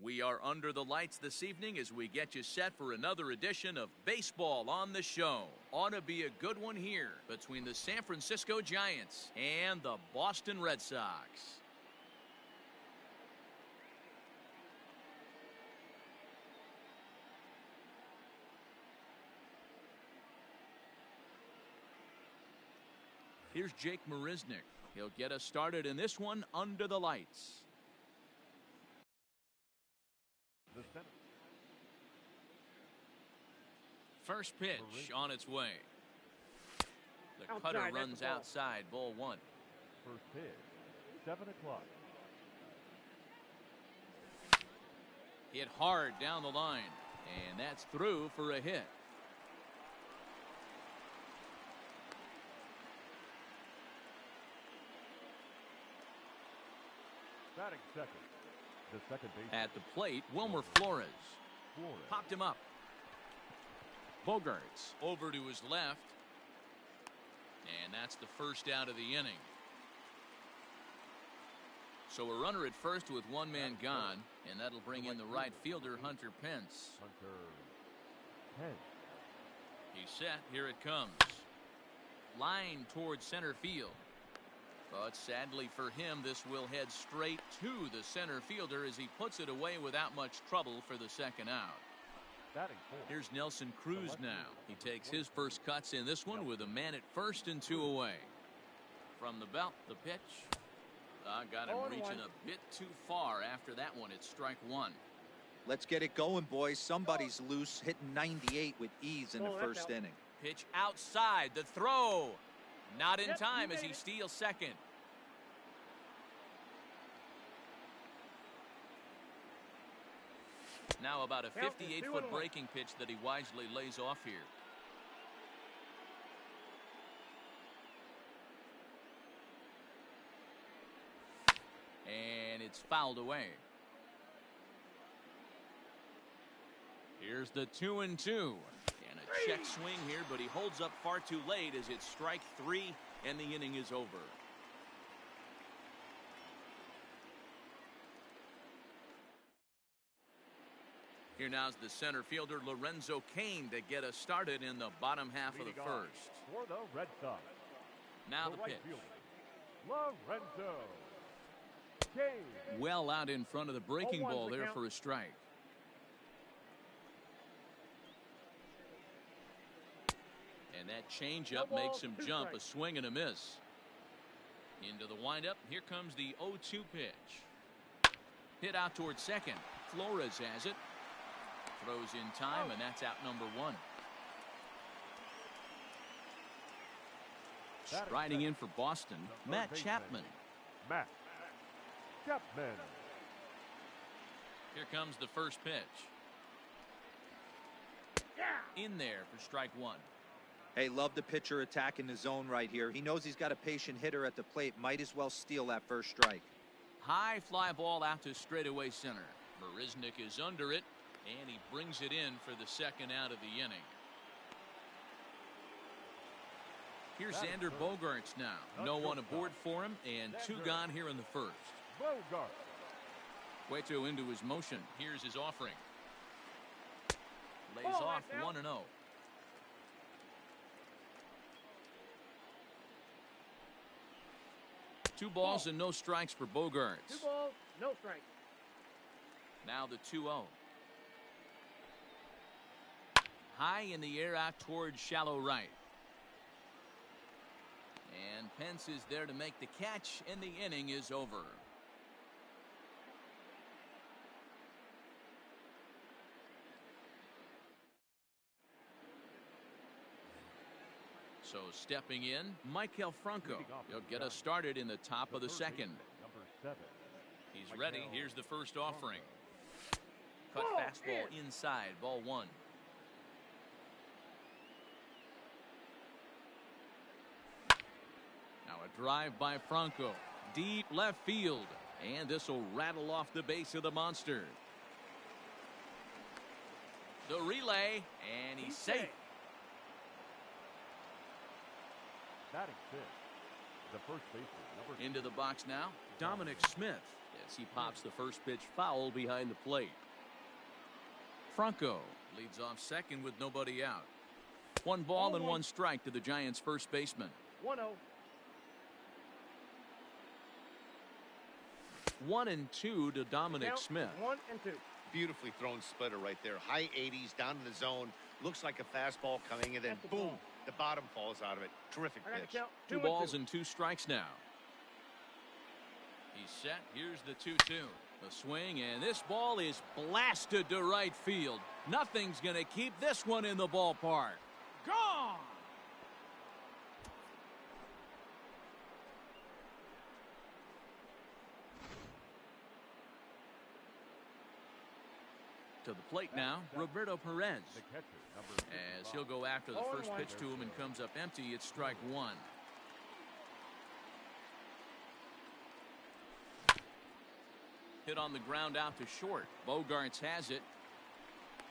We are under the lights this evening as we get you set for another edition of Baseball on the Show. Ought to be a good one here between the San Francisco Giants and the Boston Red Sox. Here's Jake Marisnick. He'll get us started in this one under the lights. First pitch on its way. The cutter runs outside, ball one. First pitch, 7 o'clock. Hit hard down the line, and that's through for a hit. Batting second. The second base. At the plate, Wilmer Flores. Popped him up. Bogarts over to his left. And that's the first out of the inning. So a runner at first with one man gone, and that'll bring in the right fielder, Hunter Pence. He's set. Here it comes. Line towards center field. But sadly for him, this will head straight to the center fielder as he puts it away without much trouble for the second out. Here's Nelson Cruz now. He takes his first cuts in this one with a man at first and 2 away. From the belt, the pitch. Got him reaching a bit too far after that one. It's strike one. Let's get it going, boys. Somebody's loose, hitting 98 with ease in the first inning. Pitch outside, the throw. Not in time as he steals second. Now about a 58-foot breaking pitch that he wisely lays off here. And it's fouled away. Here's the 2-2. And a check swing here, but he holds up far too late as it's strike three and the inning is over. Here now's the center fielder Lorenzo Cain to get us started in the bottom half of the first. For the Red Sox. Now the pitch. Lorenzo Cain. Well out in front of the breaking ball there for a strike. And that changeup makes him jump, a swing and a miss. Into the windup, here comes the 0-2 pitch. Hit out towards second. Flores has it. Throws in time, and that's out number one. Striding in for Boston, Matt Chapman. Matt Chapman. Here comes the first pitch. In there for strike one. Hey, love the pitcher attacking the zone right here. He knows he's got a patient hitter at the plate. Might as well steal that first strike. High fly ball out to straightaway center. Marisnick is under it, and he brings it in for the second out of the inning. Here's Xander Bogaerts now. No one aboard for him, and two gone here in the first. Cueto into his motion. Here's his offering. Lays off 1-0. Two balls and no strikes for Bogaerts. 2 balls, no strikes. Now the 2-0. High in the air out towards shallow right. And Pence is there to make the catch, and the inning is over. So stepping in, Maikel Franco. He'll get us started in the top of the second. He's ready. Here's the first offering. Cut fastball inside, ball one. Now a drive by Franco. Deep left field. And this will rattle off the base of the monster. The relay, and he's safe. Batting fifth, the first baseman, Into the box now, Dominic Smith as he pops the first pitch foul behind the plate. Franco leads off second with nobody out. 1 ball and 1 strike to the Giants' first baseman. 1-0. 1-2 to Dominic Smith. 1-2. Beautifully thrown splitter right there. High 80s down to the zone. Looks like a fastball coming, and then boom, the bottom falls out of it. Terrific pitch. 2 balls and 2 strikes now. He's set. Here's the 2-2. The swing, and this ball is blasted to right field. Nothing's going to keep this one in the ballpark. Gone! To the plate now, Roberto Perez. The catcher, number As he'll go after the first pitch to him and comes up empty, it's strike 1. Hit on the ground out to short. Bogarts has it.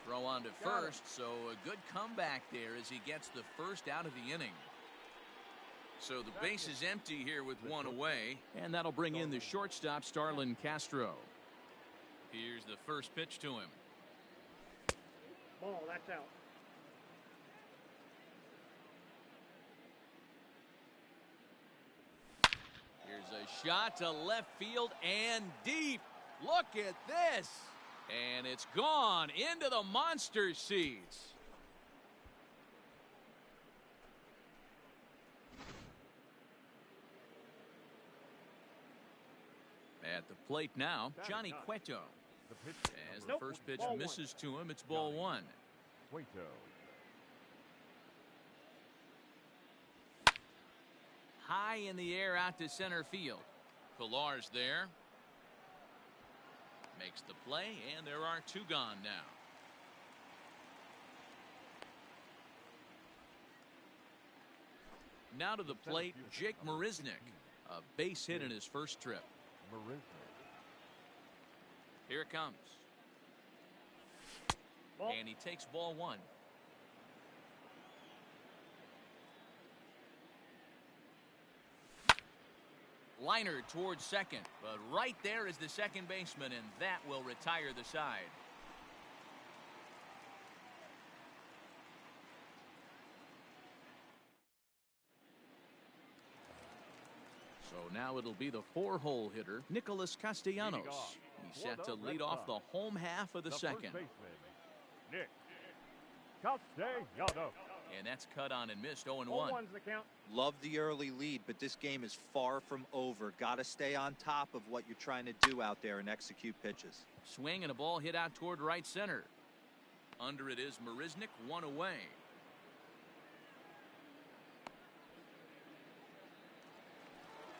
Throw on to first, so a good comeback there as he gets the first out of the inning. So the base is empty here with 1 away, and that'll bring in the shortstop, Starlin Castro. Here's the first pitch to him. Ball, that's out. Here's a shot to left field and deep. Look at this. And it's gone into the monster seats. At the plate now, Johnny Cueto. As the first pitch misses to him, it's ball 1. Cueto. High in the air out to center field. Pilar's there. Makes the play, and there are 2 gone now. Now to the plate, Jake Marisnick. A base hit in his first trip. Here it comes. And he takes ball 1. Liner towards second, but right there is the second baseman, and that will retire the side. So now it'll be the 4-hole hitter, Nicholas Castellanos. He's set to lead off the home half of the second. Nick Castellanos. And that's cut on and missed. 0-1. The count. Love the early lead, but this game is far from over. Got to stay on top of what you're trying to do out there and execute pitches. Swing and a ball hit out toward right center. Under it is Marisnick, 1 away.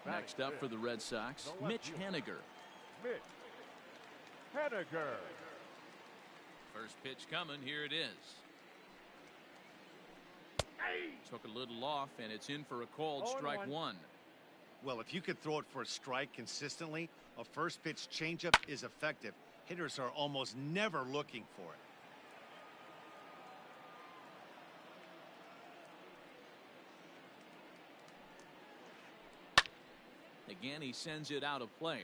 Next up for the Red Sox, Mitch Haniger. Mitch Haniger. First pitch coming. Here it is. Took a little off, and it's in for a called strike 1. Well, if you could throw it for a strike consistently, a first pitch changeup is effective. Hitters are almost never looking for it. Again, he sends it out of play.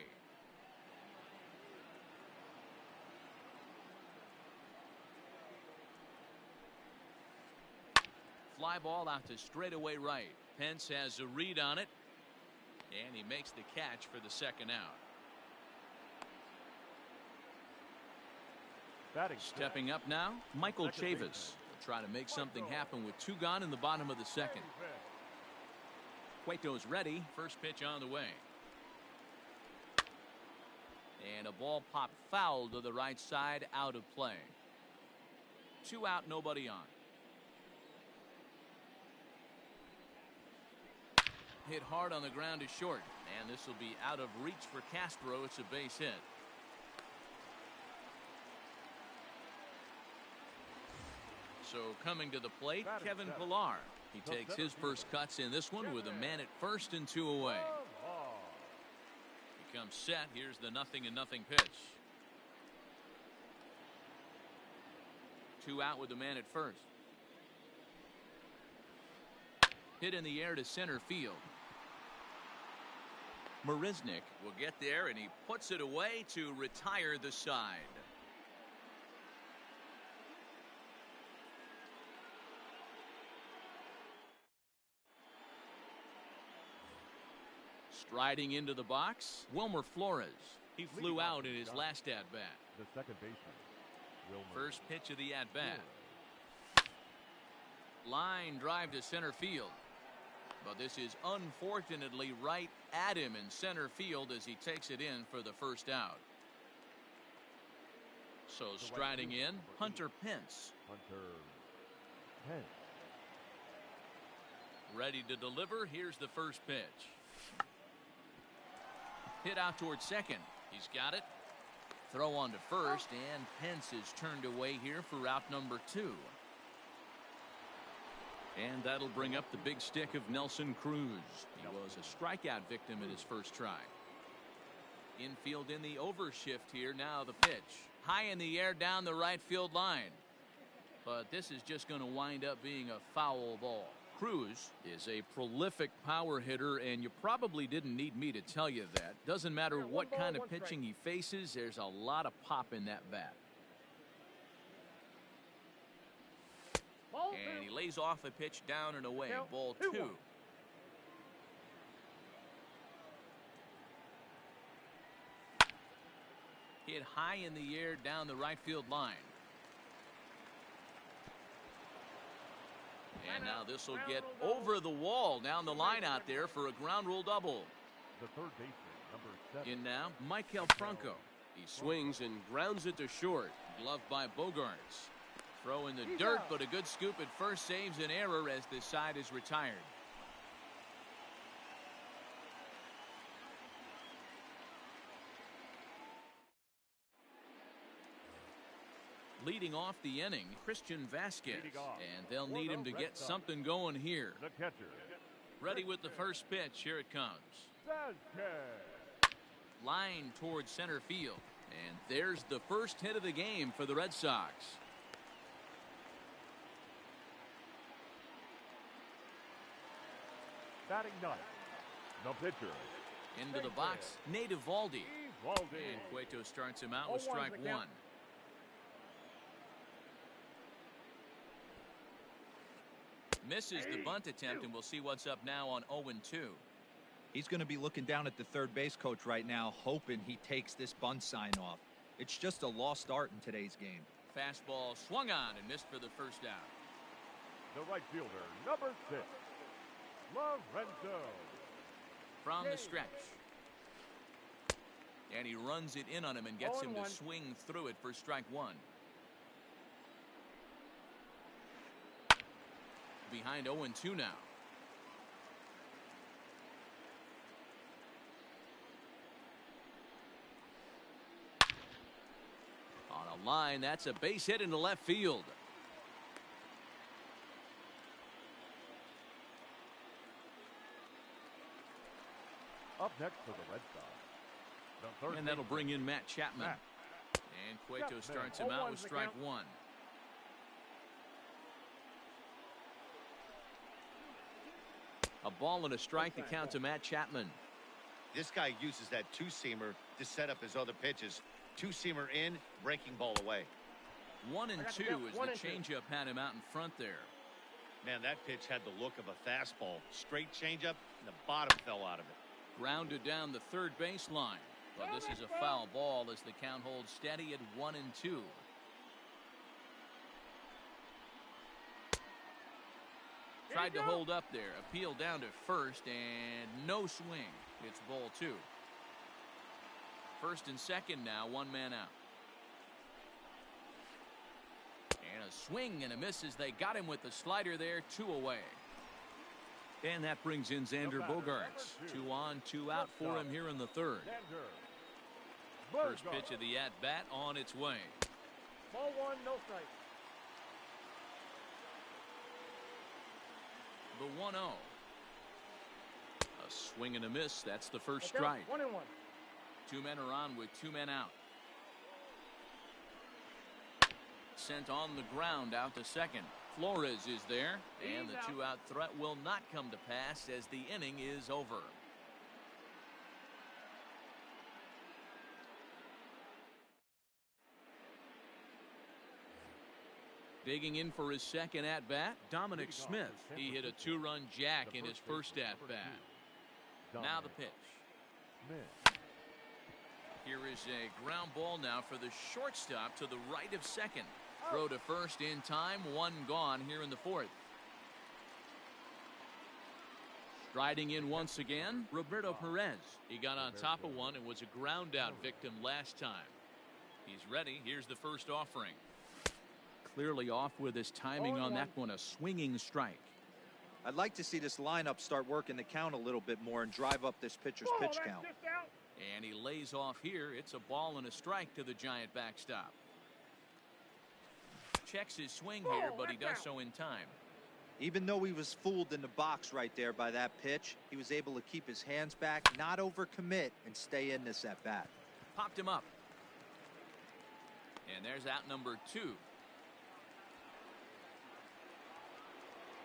Fly ball out to straightaway right. Pence has a read on it, and he makes the catch for the second out. Stepping up now, Michael Chavis will try to make something happen with 2 gone in the bottom of the second. Cueto's ready. First pitch on the way. And a ball popped foul to the right side, out of play. 2 out, nobody on. Hit hard on the ground to short, and this will be out of reach for Castro. It's a base hit. So coming to the plate, Kevin Pilar. He takes his first cuts in this one with a man at first and 2 away. He comes set. Here's the 0-0 pitch. 2 out with the man at first. Hit in the air to center field. Marisnik will get there, and he puts it away to retire the side. Striding into the box, Wilmer Flores. He flew out in his last at-bat. The second baseman, Wilmer. First pitch of the at-bat. Line drive to center field. But this is unfortunately right at him in center field as he takes it in for the first out. So striding in, Hunter Pence. Hunter Pence. Ready to deliver. Here's the first pitch. Hit out towards second. He's got it. Throw on to first, and Pence is turned away here for out number 2. And that'll bring up the big stick of Nelson Cruz. He was a strikeout victim in his first try. Infield in the overshift here. Now the pitch. High in the air down the right field line. But this is just going to wind up being a foul ball. Cruz is a prolific power hitter, and you probably didn't need me to tell you that. Doesn't matter what kind of pitching he faces, there's a lot of pop in that bat. And he lays off a pitch down and away. Ball 2. Hit high in the air down the right field line. And now this will get over the wall down the line out there for a ground rule double. The third baseman, number 7. In now, Michael Franco. He swings and grounds it to short. Gloved by Bogarts. Throw in the dirt, but a good scoop at first saves an error as this side is retired. Leading off the inning, Christian Vasquez, and they'll need him to get something going here. The catcher. Ready with the first pitch. Here it comes. Vasquez. Line towards center field, and there's the first hit of the game for the Red Sox. Batting ninth, the pitcher. Into the box, Nate Eovaldi. Eovaldi. And Cueto starts him out with strike 1. Misses the bunt attempt, and we'll see what's up now on 0-2. He's going to be looking down at the third base coach right now, hoping he takes this bunt sign off. It's just a lost art in today's game. Fastball swung on and missed for the first out. The right fielder, number 6, Lorenzo. From the stretch. And he runs it in on him and gets him to swing through it for strike 1. Behind 0-2 now. On a line, that's a base hit into left field. Up next for the Red Sox, the third And that'll baseman, bring in Matt Chapman. And Cueto starts him out with strike 1. A ball and a strike to count to Matt Chapman. This guy uses that two-seamer to set up his other pitches. Two-seamer in, breaking ball away. 1-2 as the changeup had him out in front there. Man, that pitch had the look of a fastball. Straight changeup, and the bottom fell out of it. Grounded down the third baseline. But this is a foul ball as the count holds steady at 1-2. Tried to hold up there. Appeal down to first, and no swing. It's ball 2. First and second now, one man out. And a swing and a miss as they got him with the slider there, 2 away. And that brings in Xander Bogarts. 2 on, 2 out for him here in the third. First pitch of the at-bat on its way. Ball 1, no strike. The 1-0. A swing and a miss. That's the first strike. 1-1. 2 men are on with 2 men out. Sent on the ground out to second. Flores is there, and the 2-out threat will not come to pass as the inning is over. Digging in for his second at-bat, Dominic Smith. He hit a two-run jack in his first at-bat. Now the pitch. Here is a ground ball now for the shortstop to the right of second. Throw to first in time, one gone here in the fourth. Striding in once again, Roberto Perez. He got on top of one and was a ground out victim last time. He's ready. Here's the first offering. Clearly off with his timing on that one, a swinging strike. I'd like to see this lineup start working the count a little bit more and drive up this pitcher's pitch count. And he lays off here. It's a ball and a strike to the Giant backstop. Checks his swing here, but he does so in time. Even though he was fooled in the box right there by that pitch, he was able to keep his hands back, not overcommit, and stay in this at bat. Popped him up. And there's out number 2.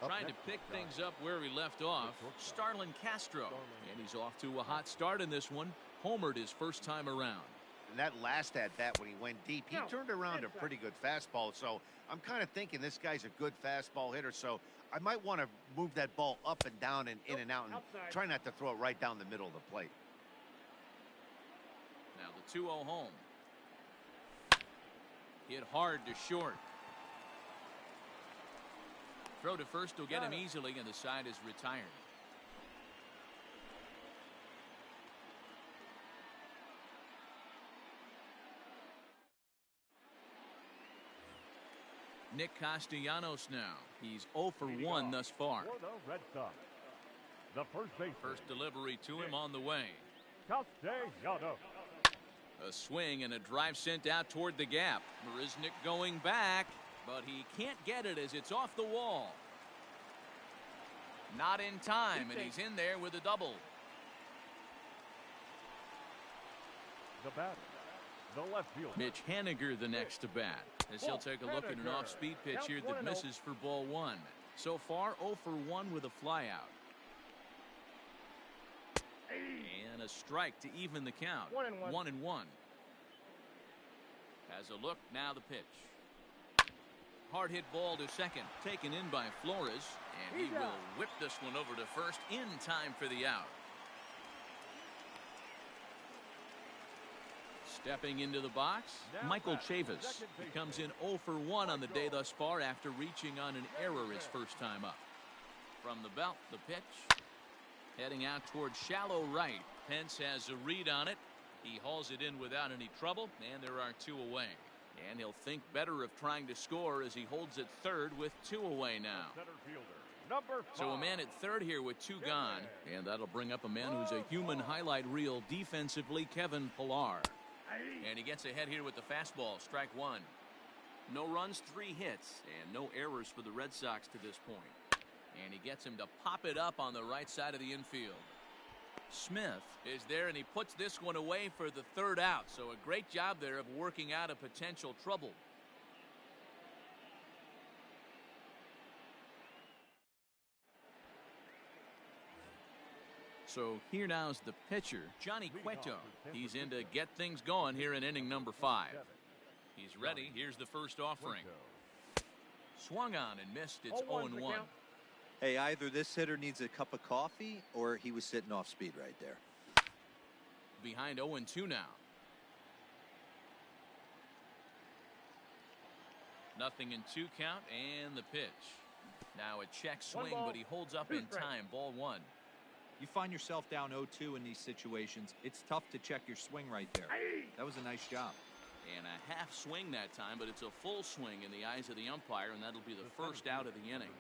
Trying to pick things up where he left off, Starlin Castro. And he's off to a hot start in this one. Homered his first time around. And that last at bat when he went deep, he turned around a pretty good fastball. So I'm kind of thinking this guy's a good fastball hitter. So I might want to move that ball up and down and in and out and try not to throw it right down the middle of the plate. Now the 2-0 home. Hit hard to short. Throw to first will get him easily, and the side is retired. Nick Castellanos now. He's 0 for 1 thus far. For the Red Sox, the first baseman. First delivery to him on the way. Castellanos. A swing and a drive sent out toward the gap. Marisnick going back, but he can't get it as it's off the wall. Not in time, and he's in there with a double. The batter, the left fielder. Mitch Haniger the next to bat, as he'll take a look at an off-speed pitch here that misses for ball 1. So far 0 for 1 with a flyout. And a strike to even the count. 1-1. Has a look, now the pitch. Hard hit ball to second, taken in by Flores, and he will whip this one over to first in time for the out. Stepping into the box, Michael Chavis. He comes in 0 for 1 on the day thus far after reaching on an error his first time up. From the belt, the pitch. Heading out towards shallow right. Pence has a read on it. He hauls it in without any trouble, and there are 2 away. And he'll think better of trying to score as he holds at third with 2 away now. So a man at third here with 2 gone, and that'll bring up a man who's a human highlight reel defensively, Kevin Pillar. And he gets ahead here with the fastball, strike 1. No runs, 3 hits, and no errors for the Red Sox to this point. And he gets him to pop it up on the right side of the infield. Smith is there, and he puts this one away for the 3rd out. So a great job there of working out a potential trouble. So here now is the pitcher, Johnny Cueto. He's in to get things going here in inning number 5. He's ready. Here's the first offering. Swung on and missed. It's 0-1. Hey, either this hitter needs a cup of coffee or he was sitting off speed right there. Behind 0-2 now. Nothing in 2 count, and the pitch. Now a check swing, but he holds up in time. Ball 1. You find yourself down 0-2 in these situations, it's tough to check your swing right there. That was a nice job. And a half swing that time, but it's a full swing in the eyes of the umpire, and that'll be the first out of the inning.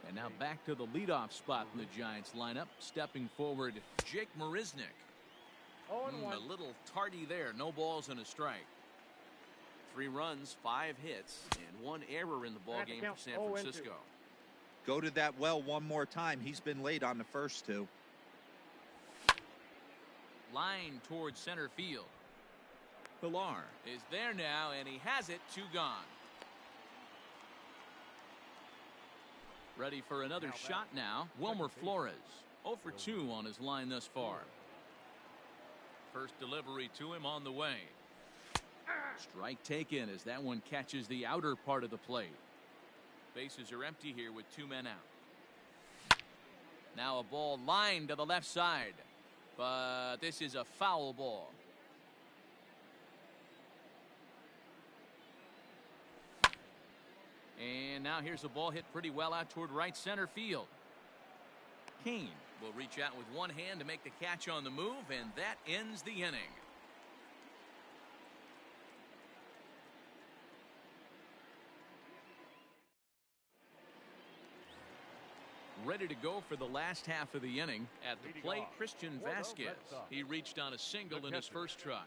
And now back to the leadoff spot in the Giants lineup. Stepping forward, Jake Marisnick. A little tardy there. No balls and a strike. 3 runs, 5 hits, and 1 error in the ballgame for San Francisco. Go to that well one more time. He's been late on the first 2. Line towards center field. Pillar is there now, and he has it. 2 gone. Ready for another shot now. Wilmer Flores. 0 for 2 on his line thus far. First delivery to him on the way. Strike taken as that one catches the outer part of the plate. Bases are empty here with 2 men out. Now a ball lined to the left side, but this is a foul ball. And now here's a ball hit pretty well out toward right center field. Kane will reach out with one hand to make the catch on the move, and that ends the inning. Ready to go for the last half of the inning. At the plate, Christian Vasquez. He reached on a single in his first try.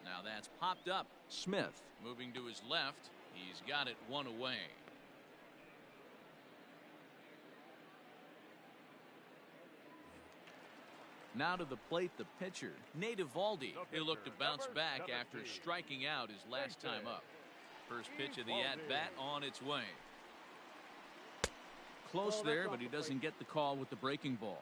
Now that's popped up. Smith moving to his left. He's got it one away. Now to the plate, the pitcher, Nate Eovaldi. He'll look to bounce back after striking out his last time up. First pitch of the at-bat on its way. Close there, but he doesn't get the call with the breaking ball.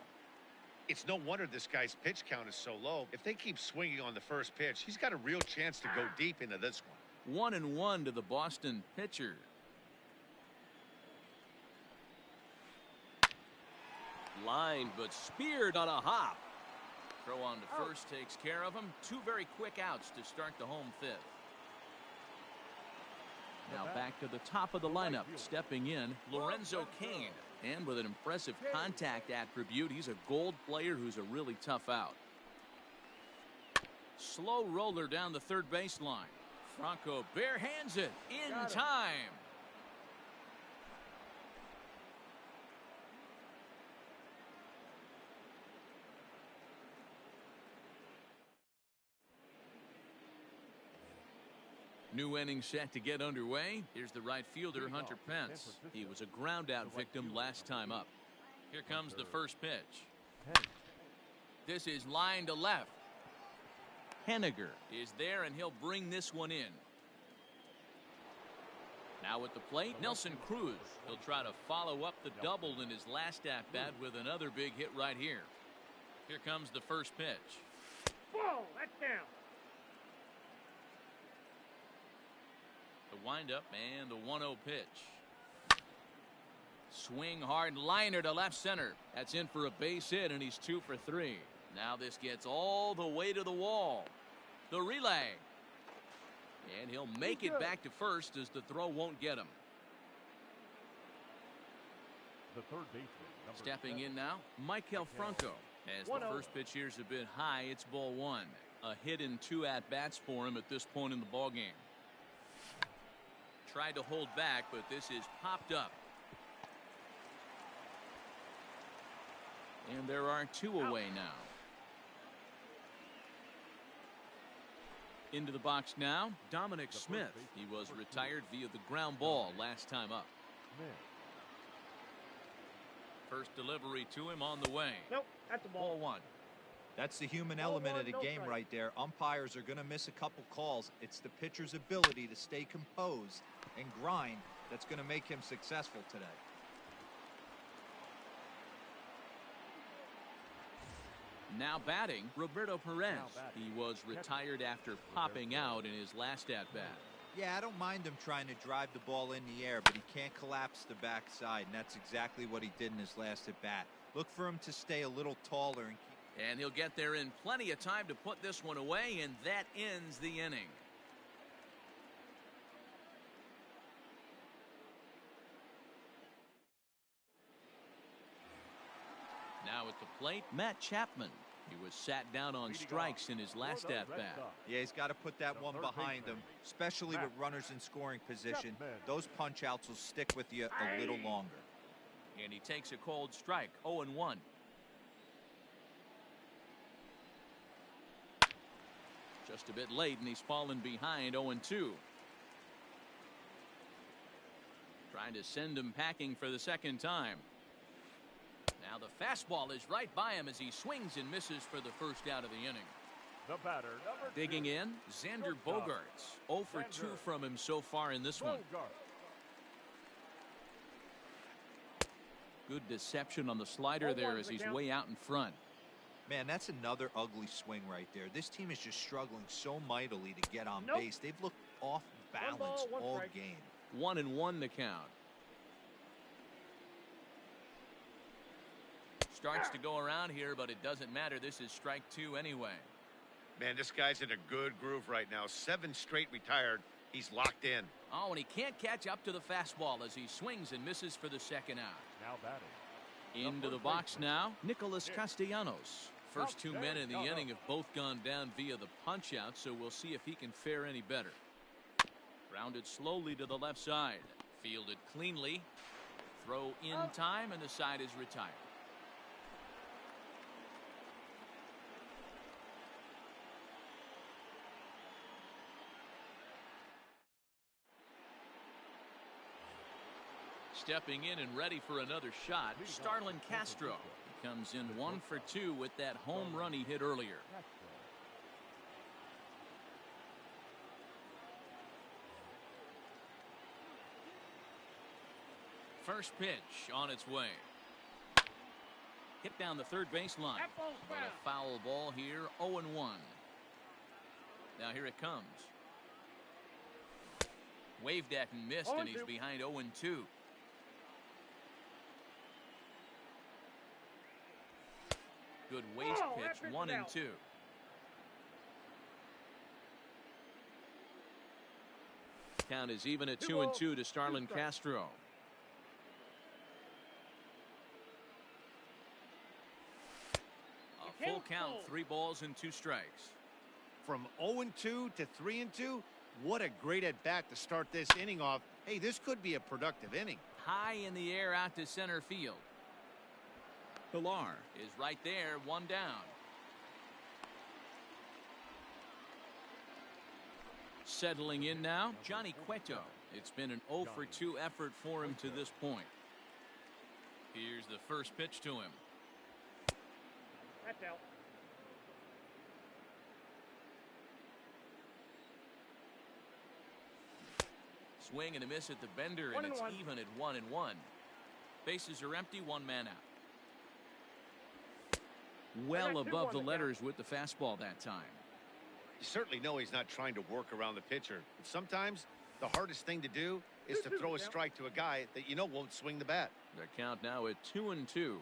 It's no wonder this guy's pitch count is so low. If they keep swinging on the first pitch, he's got a real chance to go deep into this one. 1-1 to the Boston pitcher. Lined but speared on a hop. Throw on to first takes care of him. 2 very quick outs to start the home 5th. Now back to the top of the lineup. Stepping in, Lorenzo Cain. And with an impressive contact attribute, he's a gold player who's a really tough out. Slow roller down the third baseline. Franco barehands it in time. New inning set to get underway. Here's the right fielder, Hunter Pence. He was a ground out victim last time up. Here comes the first pitch. This is line to left. Henniger is there, and he'll bring this one in. Now at the plate, Nelson Cruz. He'll try to follow up the double in his last at-bat with another big hit right here. Here comes the first pitch. Whoa, that's down. The windup and the 1-0 pitch. Swing hard liner to left center. That's in for a base hit, and he's 2 for 3. Now this gets all the way to the wall. The relay. And he'll make it back to first as the throw won't get him. The third baseman. Stepping in now, Maikel Franco. As the first pitch here's a bit high, it's ball 1. A hit in 2 at-bats for him at this point in the ballgame. Tried to hold back, but this is popped up. And there are 2 away now. Into the box now, Dominic Smith. He was retired via the ground ball last time up. First delivery to him on the way. Nope, that's the ball. Ball 1. That's the human element of the game right there. Umpires are going to miss a couple calls. It's the pitcher's ability to stay composed and grind that's going to make him successful today. Now batting, Roberto Perez. He was retired after popping out in his last at-bat. Yeah, I don't mind him trying to drive the ball in the air, but he can't collapse the backside, and that's exactly what he did in his last at-bat. Look for him to stay a little taller and keep. And he'll get there in plenty of time to put this one away, and that ends the inning. Now at the plate, Matt Chapman. He was sat down on strikes in his last at-bat. Yeah, he's got to put that one behind him, especially with runners in scoring position. Those punch-outs will stick with you a little longer. And he takes a cold strike, 0-1. Just a bit late, and he's fallen behind, 0-2. Trying to send him packing for the second time. Now the fastball is right by him as he swings and misses for the first out of the inning. The batter, number 2. Digging in, Xander Bogaerts. 0 for 2 from him so far in this one. Good deception on the slider there as he's way out in front. Man, that's another ugly swing right there. This team is just struggling so mightily to get on base. They've looked off balance all game. 1-1 the count. Starts to go around here, but it doesn't matter. This is strike 2 anyway. Man, this guy's in a good groove right now. 7 straight retired. He's locked in. Oh, and he can't catch up to the fastball as he swings and misses for the second out. Now batting. Into the box now, Nicholas Castellanos. First 2 men in the inning have both gone down via the punch-out, so we'll see if he can fare any better. Rounded slowly to the left side. Fielded cleanly. Throw in time, and the side is retired. Stepping in and ready for another shot, Starlin Castro. He comes in 1 for 2 with that home run he hit earlier. First pitch on its way. Hit down the third baseline. But a foul ball here, 0-1. Now here it comes. Waved at and missed, and he's behind 0-2. Good waste pitch, 1-2. Count is even at 2-2 to Starlin Castro. A full count, 3 balls and 2 strikes. From 0-2 to 3-2, what a great at-bat to start this inning off. Hey, this could be a productive inning. High in the air out to center field. Pilar is right there, 1 down. Settling in now, Johnny Cueto. It's been an 0 for 2 effort for him to this point. Here's the first pitch to him. That's out. Swing and a miss at the bender, and it's even at 1-1. Bases are empty, 1 man out. Well above the letters with the fastball that time. You certainly know he's not trying to work around the pitcher. But sometimes the hardest thing to do is to throw a strike to a guy that you know won't swing the bat. The count now at 2-2.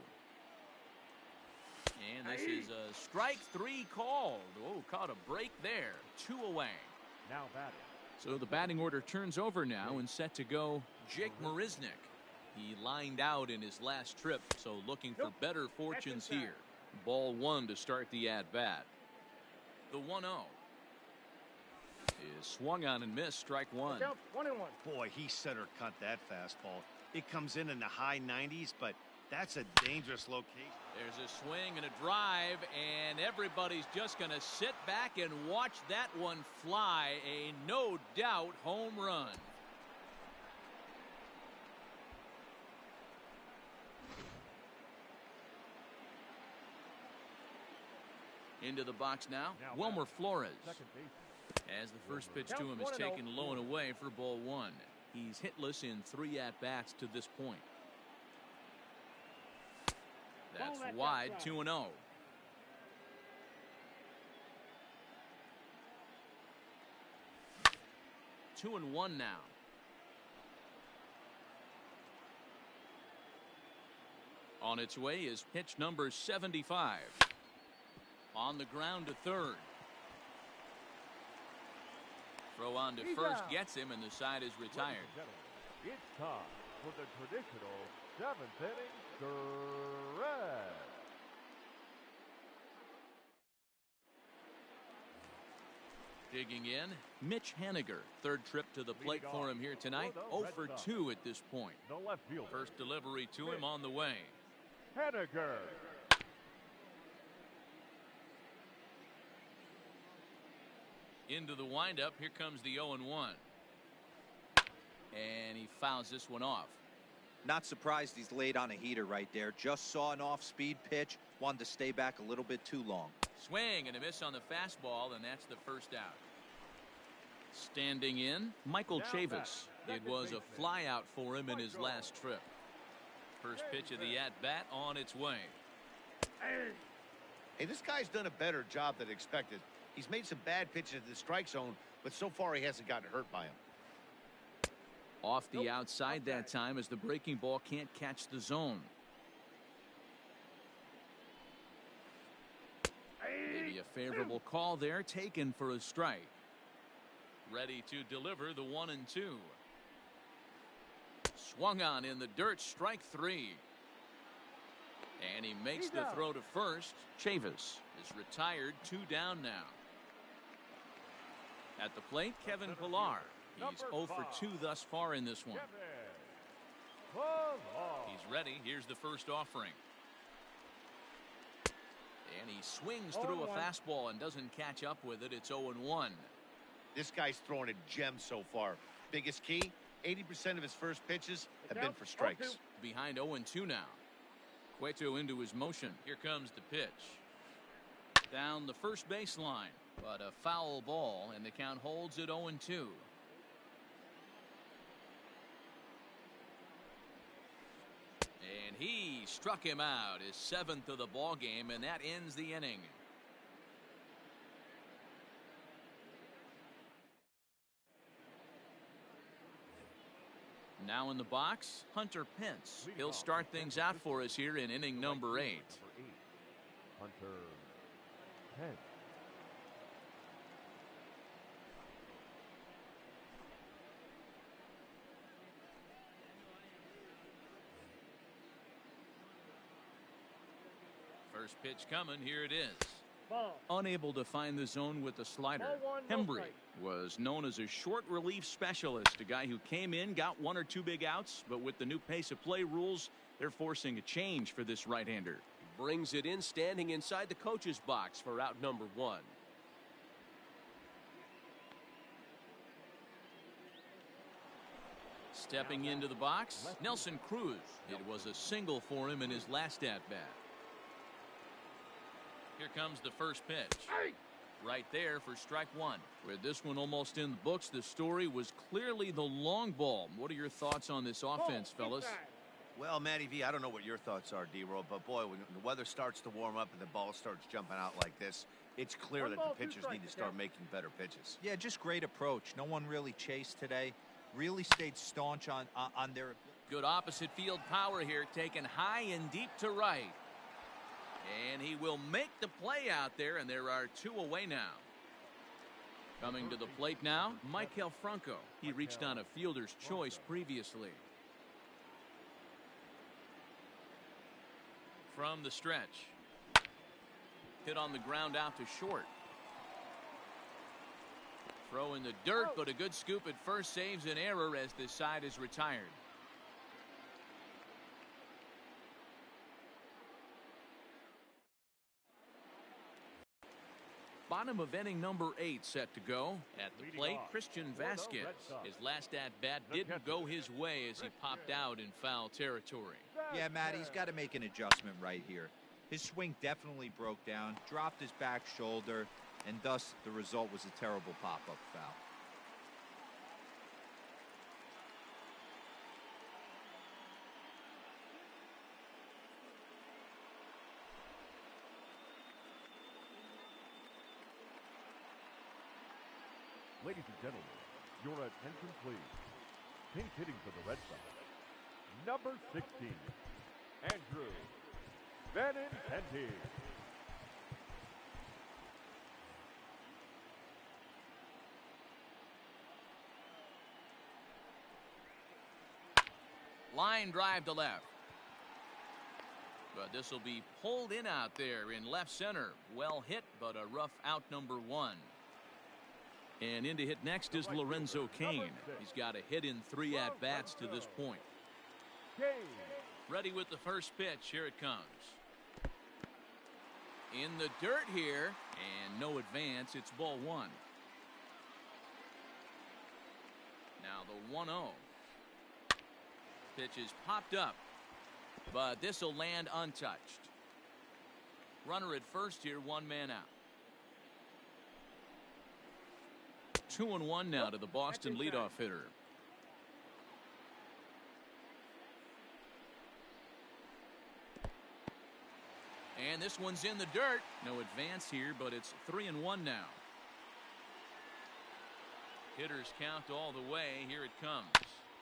And this is a strike 3 called. Oh, caught a break there. 2 away. Now batting. So the batting order turns over now and set to go Jake Marisnick. He lined out in his last trip, so looking for better fortunes here. Ball 1 to start the at-bat. The 1-0 is swung on and missed, strike 1. 1-1. Boy, he center cut that fastball. It comes in the high 90s, but that's a dangerous location. There's a swing and a drive, and everybody's just going to sit back and watch that one fly. A no doubt home run. Into the box now, Wilmer Flores. As the first pitch to him is taken low and away for ball 1. He's hitless in 3 at-bats to this point. That's wide, 2-0. Two and 1 now. On its way is pitch number 75. On the ground to third. Throw on to first gets him, and the side is retired. It's time for the traditional 7th inning stretch. Digging in, Mitch Haniger. Third trip to the plate for him here tonight. 0 for 2 at this point. The left fielder. First delivery to him on the way. Haniger. Into the windup. Here comes the 0-1. And he fouls this one off. Not surprised he's laid on a heater right there. Just saw an off-speed pitch. Wanted to stay back a little bit too long. Swing and a miss on the fastball, and that's the first out. Standing in, Michael Chavis. It was a fly out for him in his last trip. First pitch of the at-bat on its way. Hey, this guy's done a better job than expected. He's made some bad pitches in the strike zone, but so far he hasn't gotten hurt by him. Off the outside that time as the breaking ball can't catch the zone. Maybe a favorable call there, taken for a strike. Ready to deliver the 1-2. Swung on in the dirt, strike 3. And he makes the throw to first. Chavis is retired, 2 down now. At the plate, Kevin Pillar. He's 0 for 2 thus far in this one. He's ready. Here's the first offering. And he swings through a fastball and doesn't catch up with it. It's 0-1. This guy's throwing a gem so far. Biggest key, 80% of his first pitches have been for strikes. Behind 0-2 now. Cueto into his motion. Here comes the pitch. Down the first baseline. But a foul ball, and the count holds at 0-2. And he struck him out, his 7th of the ball game, and that ends the inning. Now in the box, Hunter Pence. He'll start things out for us here in inning number 8. Hunter Pence. First pitch coming. Here it is. Ball. Unable to find the zone with the slider. Ball 1, no Hembry strike. was known as a short relief specialist, a guy who came in, got 1 or 2 big outs, but with the new pace of play rules, they're forcing a change for this right-hander. Brings it in, standing inside the coach's box for out number 1. Stepping into the box, Nelson Cruz. It was a single for him in his last at-bat. Here comes the first pitch. Right there for strike 1. With this one almost in the books, the story was clearly the long ball. What are your thoughts on this offense, fellas? Well, Matty V, I don't know what your thoughts are, D-Roll, but boy, when the weather starts to warm up and the ball starts jumping out like this, it's clear that the pitchers need to start making better pitches. Yeah, just great approach. No one really chased today. Really stayed staunch on their. Good opposite field power here, taken high and deep to right. And he will make the play out there, and there are 2 away now. Coming to the plate now, Maikel Franco. He reached on a fielder's choice previously. From the stretch. Hit on the ground out to short. Throw in the dirt, but a good scoop at first saves an error as this side is retired. Bottom of inning number 8 set to go. At the plate, Christian Vasquez. His last at-bat didn't go his way as he popped out in foul territory. Yeah, Matt, he's got to make an adjustment right here. His swing definitely broke down, dropped his back shoulder, and thus the result was a terrible pop-up foul. Ladies and gentlemen, your attention please. Pink hitting for the Red Sox. Number 16, Andrew Benintendi. Line drive to left. But this will be pulled in out there in left center. Well hit, but a rough out number 1. And in to hit next is Lorenzo Cain. He's got a hit in 3 at-bats to this point. Ready with the first pitch. Here it comes. In the dirt here, and no advance. It's ball 1. Now the 1-0. Pitch is popped up, but this will land untouched. Runner at first here, 1 man out. 2-1 now to the Boston leadoff hitter. And this one's in the dirt. No advance here, but it's 3-1 now. Hitters count all the way. Here it comes.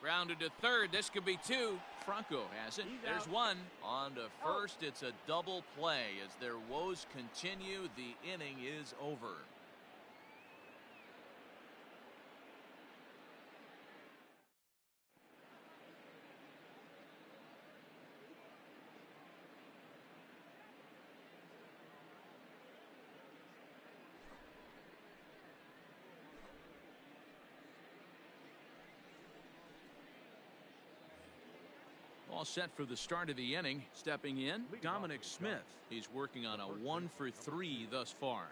Grounded to third. This could be two. Franco has it. There's one. On to first. It's a double play. As their woes continue, the inning is over. All set for the start of the inning. Stepping in, Dominic Smith. He's working on a 1-for-3 thus far.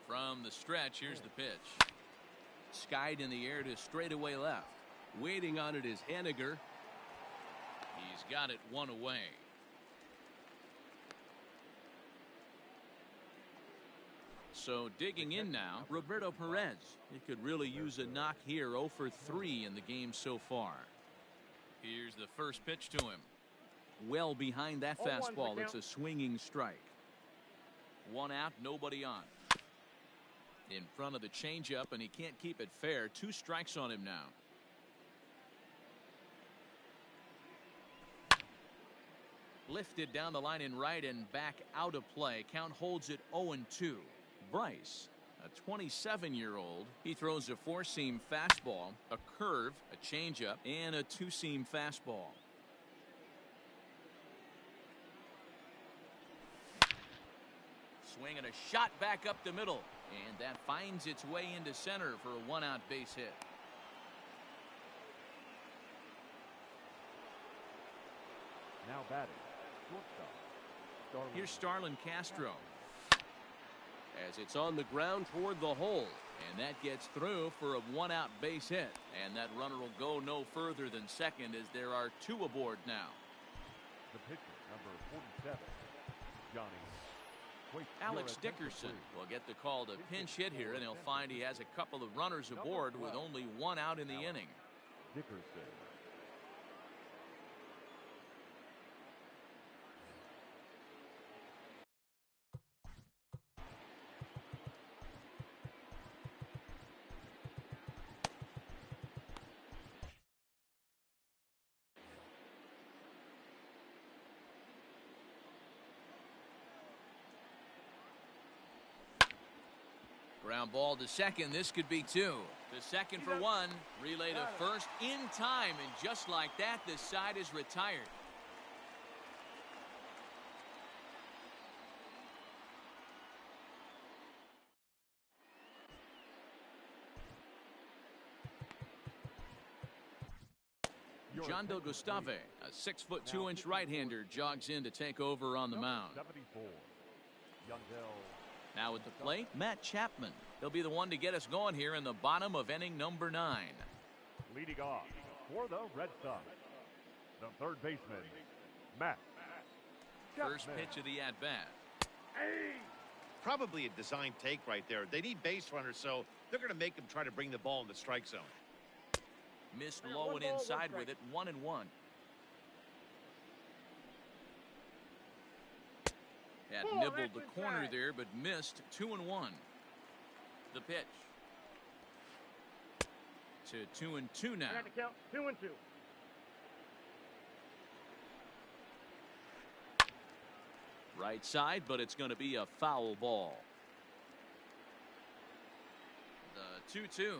From the stretch, here's the pitch. Skied in the air to straightaway left. Waiting on it is Haniger. He's got it one away. So digging in now, Roberto Perez. He could really use a knock here. 0-for-3 in the game so far. Here's the first pitch to him. Well behind that fastball. It's a swinging strike. One out, nobody on. In front of the changeup, and he can't keep it fair. 2 strikes on him now. Lifted down the line in right and back out of play. Count holds it 0-2. Bryce, a 27-year-old, he throws a 4-seam fastball, a curve, a changeup, and a 2-seam fastball. Swing and a shot back up the middle, and that finds its way into center for a 1-out base hit. Now batting, shortstop. Here's Starlin Castro. As it's on the ground toward the hole. And that gets through for a 1-out base hit. And that runner will go no further than second as there are 2 aboard now. The pitcher, number 47, Johnny. Alex Dickerson will get the call to pinch hit here, and he'll find he has a couple of runners aboard with only 1 out in the inning. Dickerson. Ground ball to second. This could be 2. To second for 1. Relay to first in time. And just like that, the side is retired. John Del Gustave, a 6'2" right-hander, jogs in to take over on the mound. 74. Now at the plate, Matt Chapman. He'll be the one to get us going here in the bottom of inning number 9. Leading off for the Red Sox, the third baseman, Matt Chapman. First pitch of the at-bat. Probably a design take right there. They need base runners, so they're going to make them try to bring the ball in the strike zone. Missed low and inside with it. 1-1. Had nibbled the corner there, but missed. 2-1. The pitch. To 2-2 now. Got to count 2-2. Right side, but it's going to be a foul ball. The 2-2.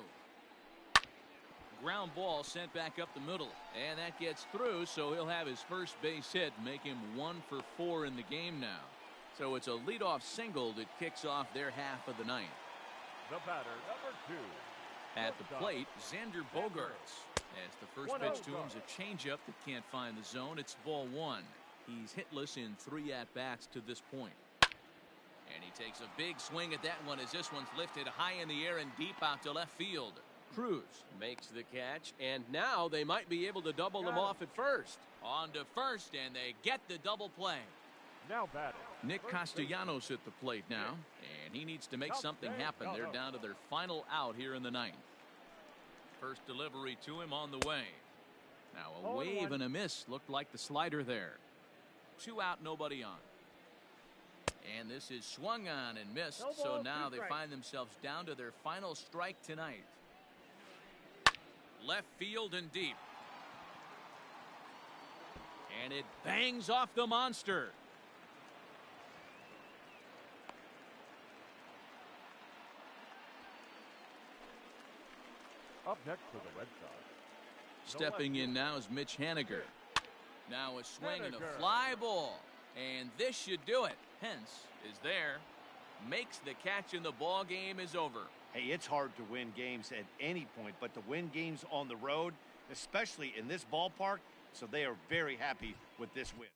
Ground ball sent back up the middle, and that gets through, so he'll have his first base hit, make him 1 for 4 in the game now. So it's a leadoff single that kicks off their half of the ninth. The batter, number 2. At the plate, Xander Bogaerts. As the first pitch to him is a changeup that can't find the zone. It's ball 1. He's hitless in 3 at-bats to this point. And he takes a big swing at that one as this one's lifted high in the air and deep out to left field. Cruz makes the catch, and now they might be able to double them off at first. On to first, and they get the double play. Now batting, Nick Castellanos at the plate now, and he needs to make something happen. They're down to their final out here in the ninth. First delivery to him on the way. Now a wave and a miss. Looked like the slider there. 2 out, nobody on. And this is swung on and missed. No So ball, now two they strikes. find themselves down to their final strike tonight. Left field and deep. And it bangs off the monster. Up next for the Red Sox. Stepping in now is Mitch Haniger. Now a swing and a Haniger. fly ball. And this should do it. Hence is there. Makes the catch and the ball game is over. Hey, it's hard to win games at any point, but to win games on the road, especially in this ballpark, so they are very happy with this win.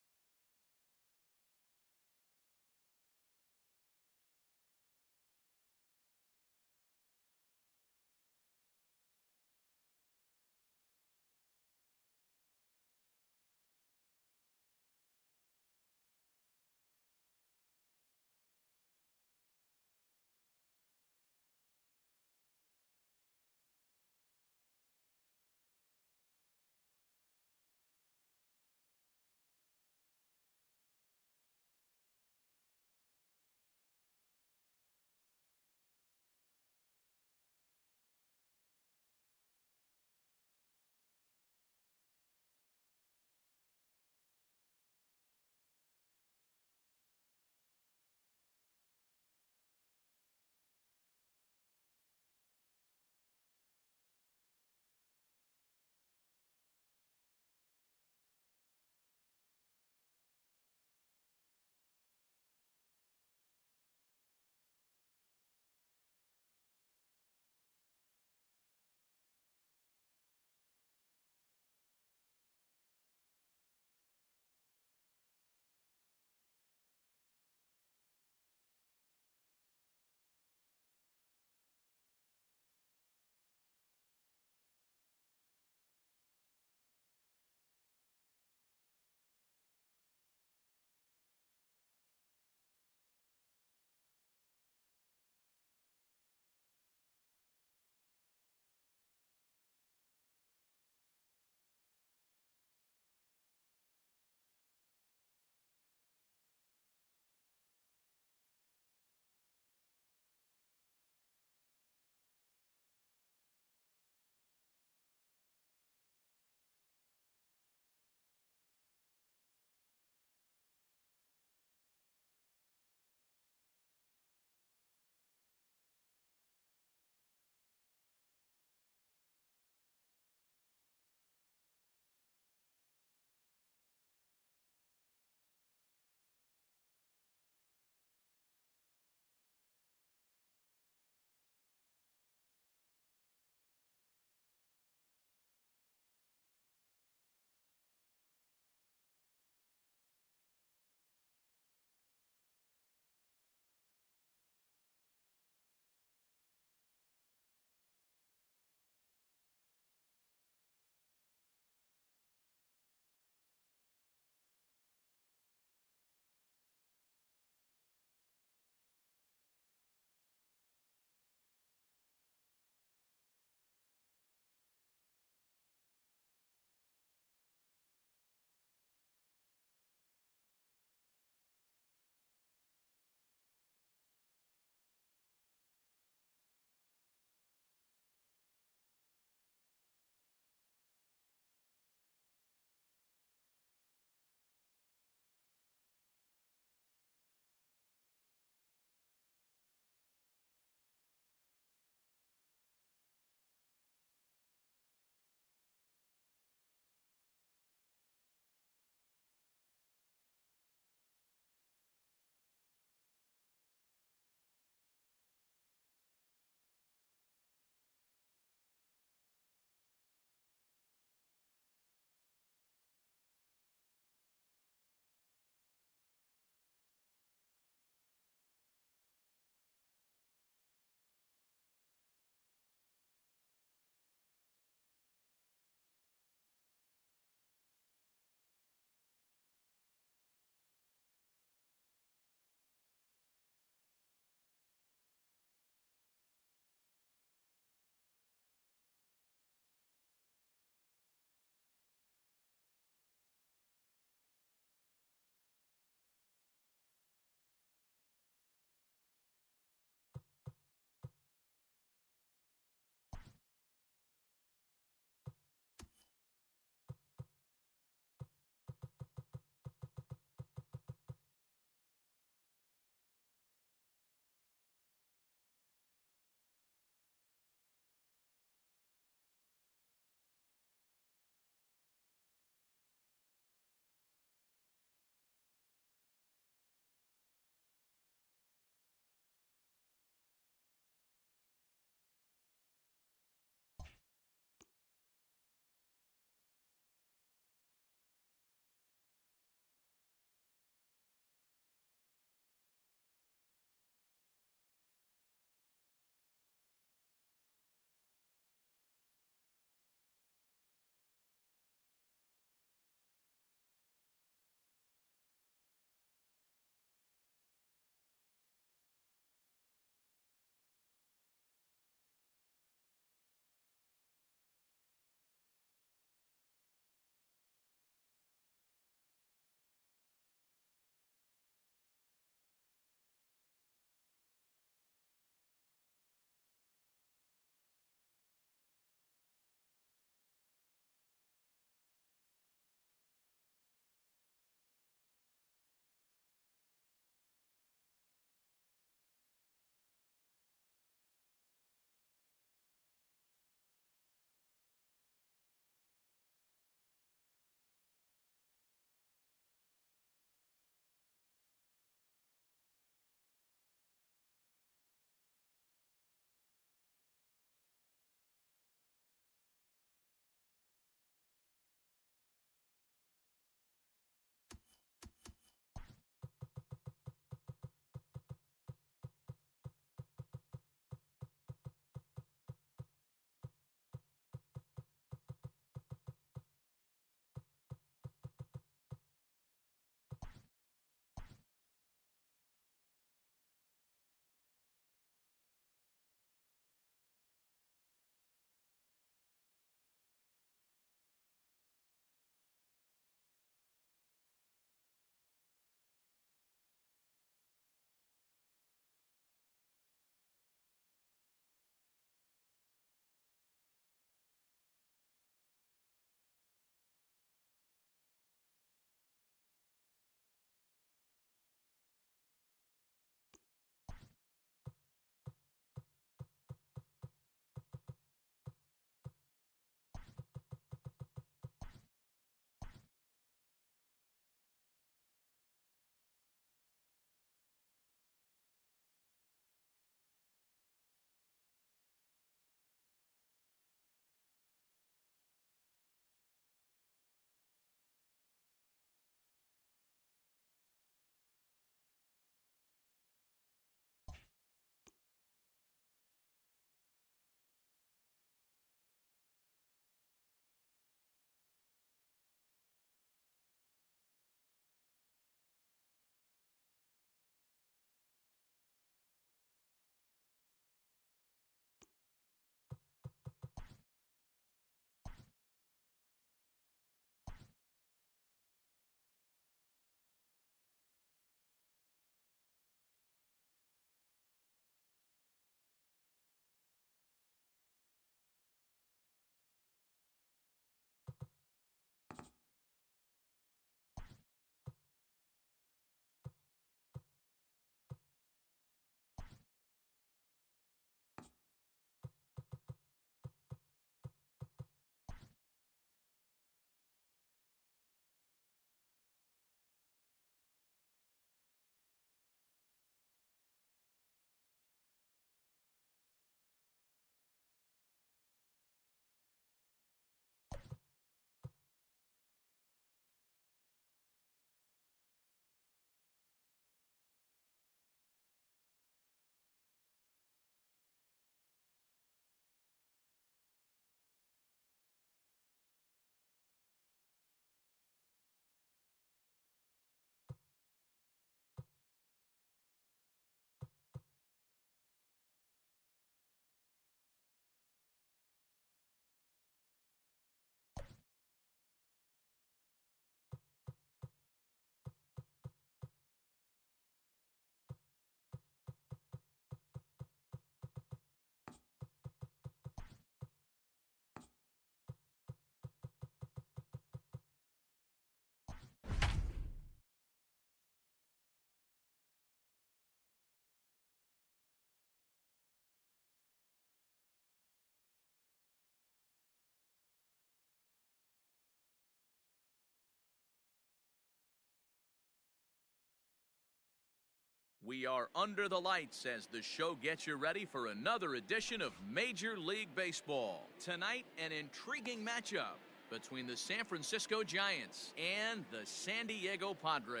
We are under the lights as the show gets you ready for another edition of Major League Baseball. Tonight, an intriguing matchup between the San Francisco Giants and the San Diego Padres.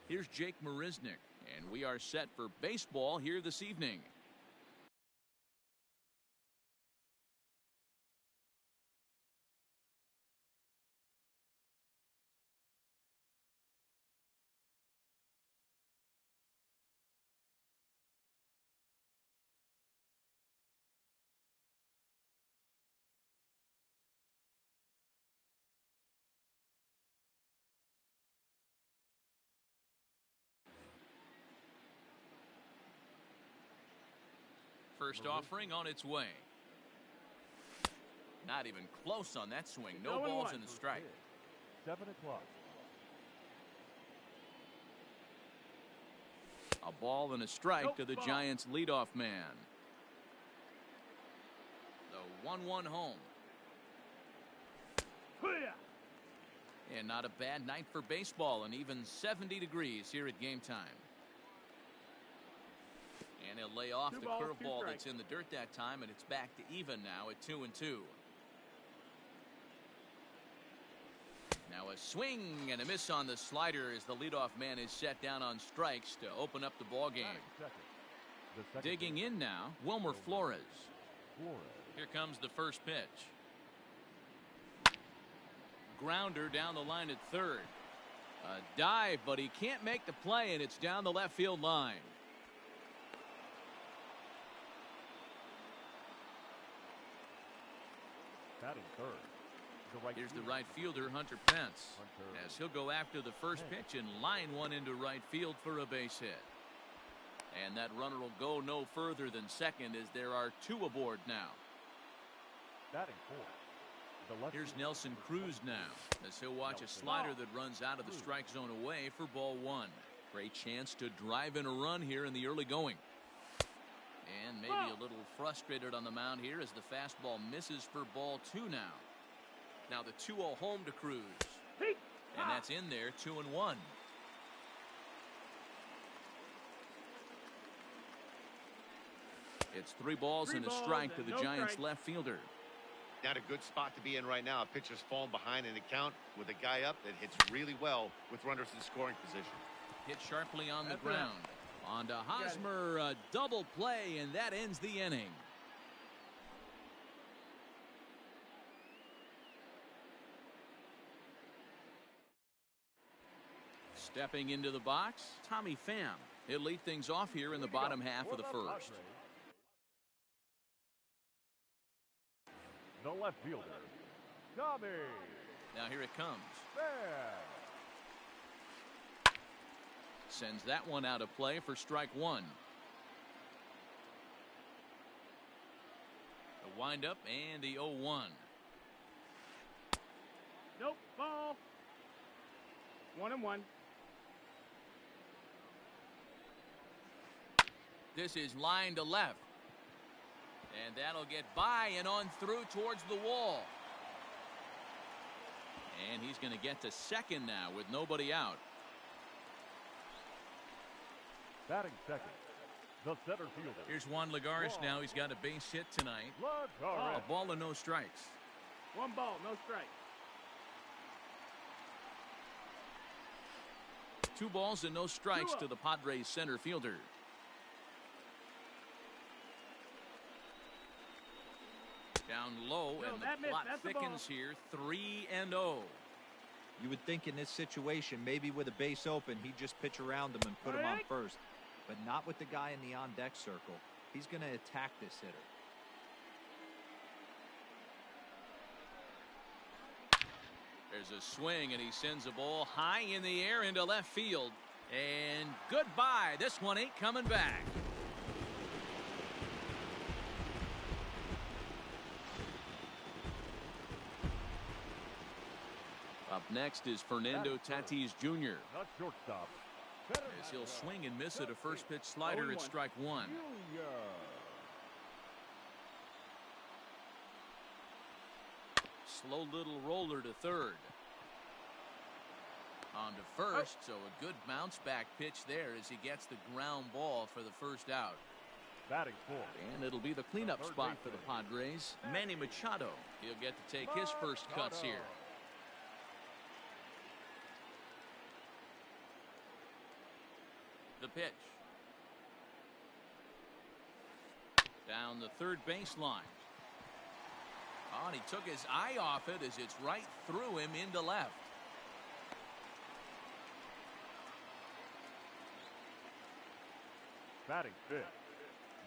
Here's Jake Marisnick, and we are set for baseball here this evening. First offering on its way. Not even close on that swing. No balls in the strike. 7 o'clock. A ball and a strike to the Giants' leadoff man. The 1-1 home. And not a bad night for baseball, and even 70 degrees here at game time. And he'll lay off the curveball that's in the dirt that time, and it's back to even now at 2-2. Now a swing and a miss on the slider as the leadoff man is set down on strikes to open up the ball game. Digging in now, Wilmer Flores. Here comes the first pitch. Grounder down the line at third. A dive, but he can't make the play, and it's down the left field line. Batting third. Here's the right fielder, Hunter Pence, as he'll go after the first pitch and line one into right field for a base hit. And that runner will go no further than second as there are two aboard now. Batting fourth. Here's Nelson Cruz now as he'll watch a slider that runs out of the strike zone away for ball one. Great chance to drive in a run here in the early going. And maybe a little frustrated on the mound here as the fastball misses for ball two now. Now the 2-0 home to Cruz. And that's in there, 2-1. It's 3 balls and a strike to the Giants left fielder. Not a good spot to be in right now. A pitcher's falling behind in the count with a guy up that hits really well with runners in scoring position. Hit sharply on the ground. On to Hosmer, a double play, and that ends the inning. Stepping into the box, Tommy Pham. He'll lead things off here in the bottom half of the first. The left fielder, Tommy. Now here it comes. Sends that one out of play for strike one. The windup and the 0-1. Nope, ball. 1-1. This is line to left. And that'll get by and on through towards the wall. And he's going to get to second now with nobody out. Batting second, the center fielder. Here's Juan Lagares now. He's got a base hit tonight. A ball and no strikes. 1 ball, no strike. 2 balls and no strikes to the Padres center fielder. Down low, and the plot thickens here. 3-0. You would think in this situation, maybe with a base open, he'd just pitch around him and put him on first. But not with the guy in the on-deck circle. He's going to attack this hitter. There's a swing, and he sends a ball high in the air into left field. And goodbye. This one ain't coming back. Up next is Fernando Tatis Jr. Not shortstop, As he'll swing and miss at a first pitch slider at strike one. Slow little roller to third. On to first, so a good bounce back pitch there as he gets the ground ball for the first out. Batting fourth. And it'll be the cleanup spot for the Padres. Manny Machado. He'll get to take his first cuts here. The pitch. Down the third baseline. Oh, and he took his eye off it as it's right through him into left. Batting fifth,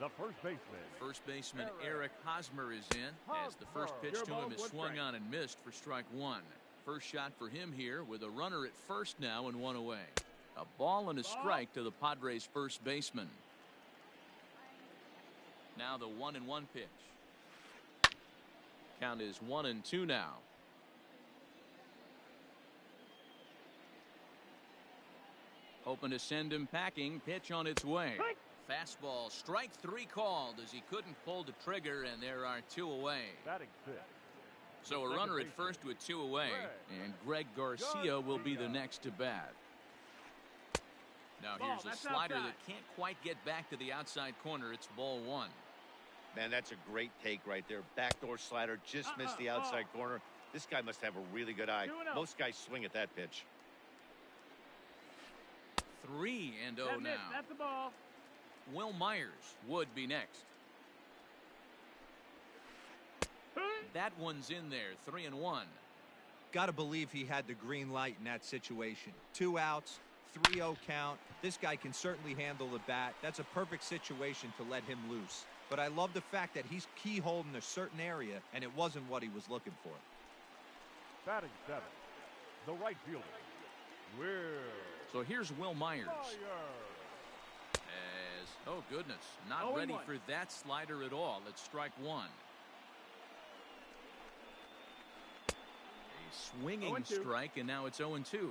the first baseman. First baseman Eric Hosmer is in as the first pitch to him is swung on and missed for strike one. First shot for him here with a runner at first now and one away. A ball and a strike to the Padres first baseman. Now the 1-1 pitch. Count is 1-2 now. Hoping to send him packing. Pitch on its way. Fastball, strike three called as he couldn't pull the trigger, and there are two away. Batting fifth. So a runner at first with two away, and Greg Garcia will be the next to bat. Now here's a slider that can't quite get back to the outside corner. It's ball one. Man, that's a great take right there. Backdoor slider just missed the outside corner. This guy must have a really good eye. Most guys swing at that pitch. 3-0 now. That's the ball. Will Myers would be next. That one's in there. 3-1. Got to believe he had the green light in that situation. 2 outs, 3-0 count. This guy can certainly handle the bat. That's a perfect situation to let him loose. But I love the fact that he's keyholding a certain area, and it wasn't what he was looking for. Batting seventh, the right fielder, Will. So here's Will Myers. Oh goodness, not ready for that slider at all. It's strike one. A swinging strike, and now it's 0-2.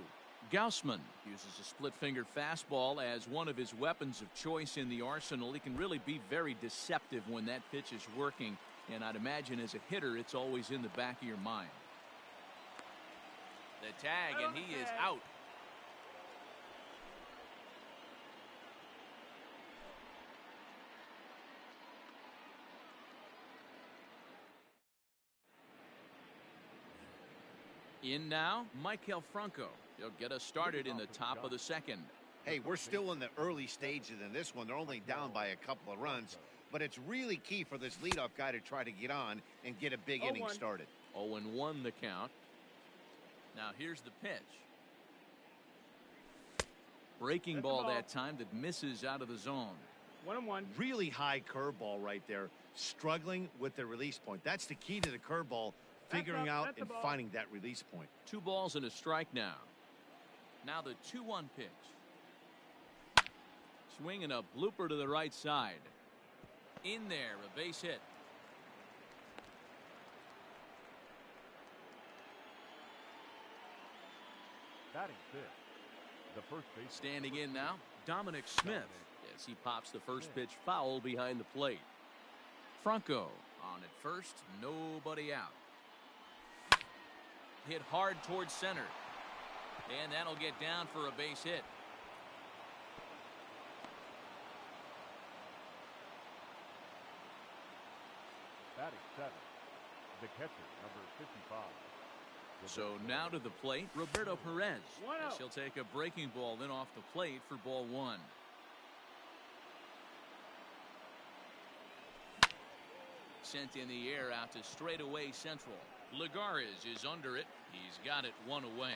Gausman uses a split finger fastball as one of his weapons of choice in the arsenal. He can really be very deceptive when that pitch is working, and I'd imagine as a hitter it's always in the back of your mind. The tag, and he is out. In now, Maikel Franco. He'll get us started in the top of the second. Hey, we're still in the early stages in this one. They're only down by a couple of runs, but it's really key for this leadoff guy to try to get on and get a big inning started. 0-1 the count. Now here's the pitch. Breaking ball that time that misses out of the zone. 1-1. Really high curveball right there. Struggling with the release point. That's the key to the curveball. Figuring out and finding that release point. 2 balls and a strike now. Now the 2-1 pitch. Swinging a blooper to the right side. In there, a base hit. Batting fifth, the first base. Standing in now, Dominic Smith. As he pops the first pitch foul behind the plate. Franco on at first, nobody out. Hit hard towards center. And that'll get down for a base hit. Batting seventh, the catcher, number 55. So now to the plate, Roberto Perez. As he'll take a breaking ball then off the plate for ball one. Sent in the air out to straightaway central. Lagares is under it. He's got it one away.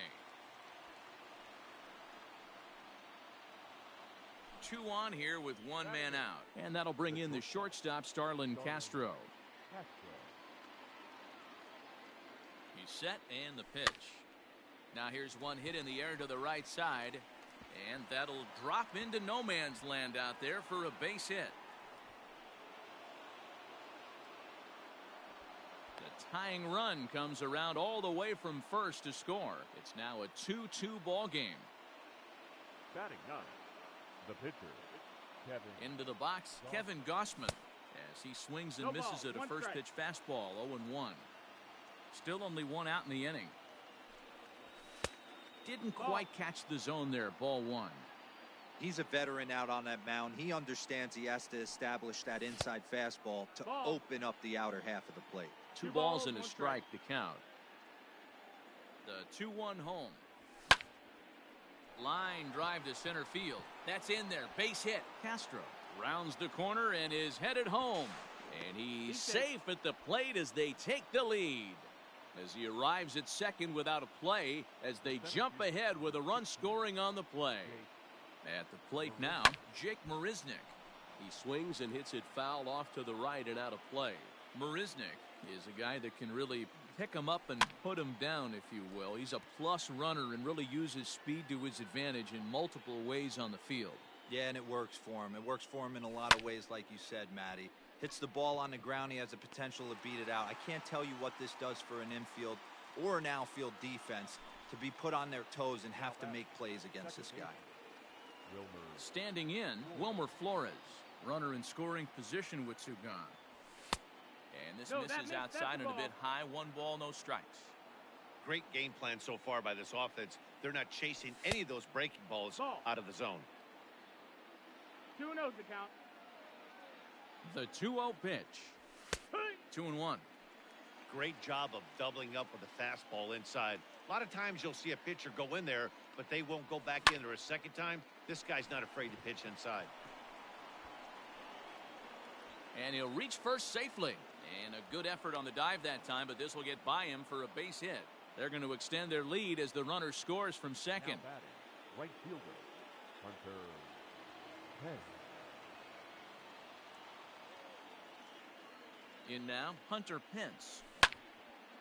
2 on here with 1 man out. And that'll bring in the shortstop, Starlin Castro. He's set and the pitch. Now here's one hit in the air to the right side. And that'll drop into no man's land out there for a base hit. The tying run comes around all the way from first to score. It's now a 2-2 ball game. Batting ninth, The pitcher, Kevin. Into the box, Kevin Gossman, as he swings and misses at a first pitch fastball, 0-1. Still only one out in the inning. Didn't quite catch the zone there, ball one. He's a veteran out on that mound. He understands he has to establish that inside fastball to open up the outer half of the plate. Two balls and a strike to count. The 2-1 home. Line drive to center field. That's in there. Base hit. Castro rounds the corner and is headed home. And he's safe at the plate as they take the lead. As he arrives at second without a play as they jump ahead with a run scoring on the play. At the plate now, Jake Marisnick. He swings and hits it foul off to the right and out of play. Marisnick is a guy that can really pick him up and put him down, if you will. He's a plus runner and really uses speed to his advantage in multiple ways on the field. Yeah, and it works for him. It works for him in a lot of ways, like you said, Matty. Hits the ball on the ground, he has the potential to beat it out. I can't tell you what this does for an infield or an outfield defense to be put on their toes and have to make plays against this guy. Standing in, Wilmer Flores. Runner in scoring position with two gone. And this misses outside and a bit high. 1 ball, no strikes. Great game plan so far by this offense. They're not chasing any of those breaking balls out of the zone. 2-0 the count. The 2-0 pitch. 2-1. Great job of doubling up with a fastball inside. A lot of times you'll see a pitcher go in there, but they won't go back in there a second time. This guy's not afraid to pitch inside. And he'll reach first safely. And a good effort on the dive that time, but this will get by him for a base hit. They're going to extend their lead as the runner scores from second. Now batting, right fielder, Hunter Pence. In now, Hunter Pence.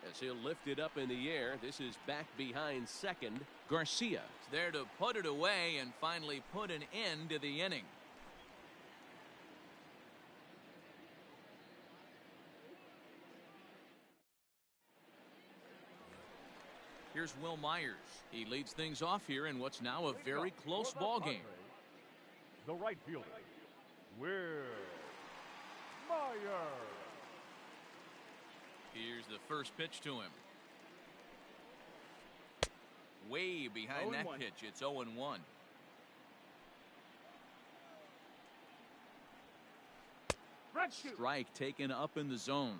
As he'll lift it up in the air, this is back behind second. Garcia. It's there to put it away and finally put an end to the inning. Here's Will Myers. He leads things off here in what's now a very close ball game. The right fielder, Will Myers. Here's the first pitch to him. Way behind that pitch. It's 0-1. Strike taken up in the zone.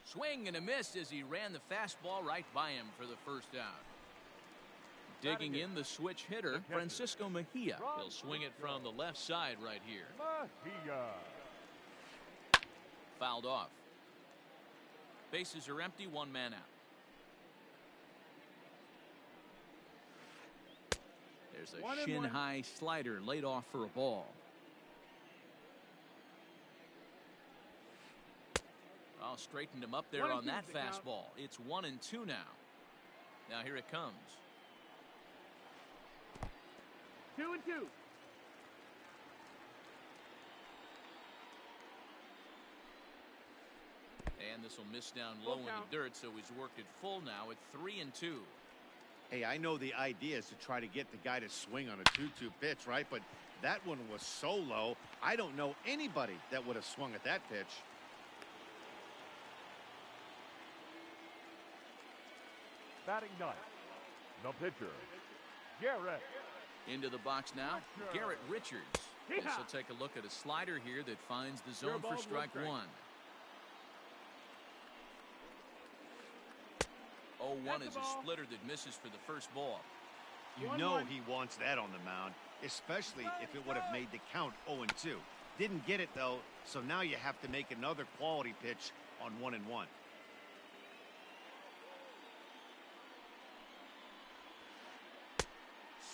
Swing and a miss as he ran the fastball right by him for the first out. Digging in the switch hitter, Francisco Mejia. He'll swing it from the left side right here. Mejia. Fouled off. Bases are empty, 1 man out. There's a shin-high slider laid off for a ball. Oh, straightened him up there on that fastball. It's 1-2 now. Now here it comes. 2-2. And this will miss down low in the dirt, so he's worked it full now at 3-2. Hey, I know the idea is to try to get the guy to swing on a 2-2 pitch, right? But that one was so low, I don't know anybody that would have swung at that pitch. Batting ninth, the pitcher, Garrett. Into the box now, Garrett Richards. This will take a look at a slider here that finds the zone for strike one. 0-1 is a splitter that misses for the first ball. You know he wants that on the mound, especially if it would have made the count 0-2. Didn't get it, though, so now you have to make another quality pitch on 1-1.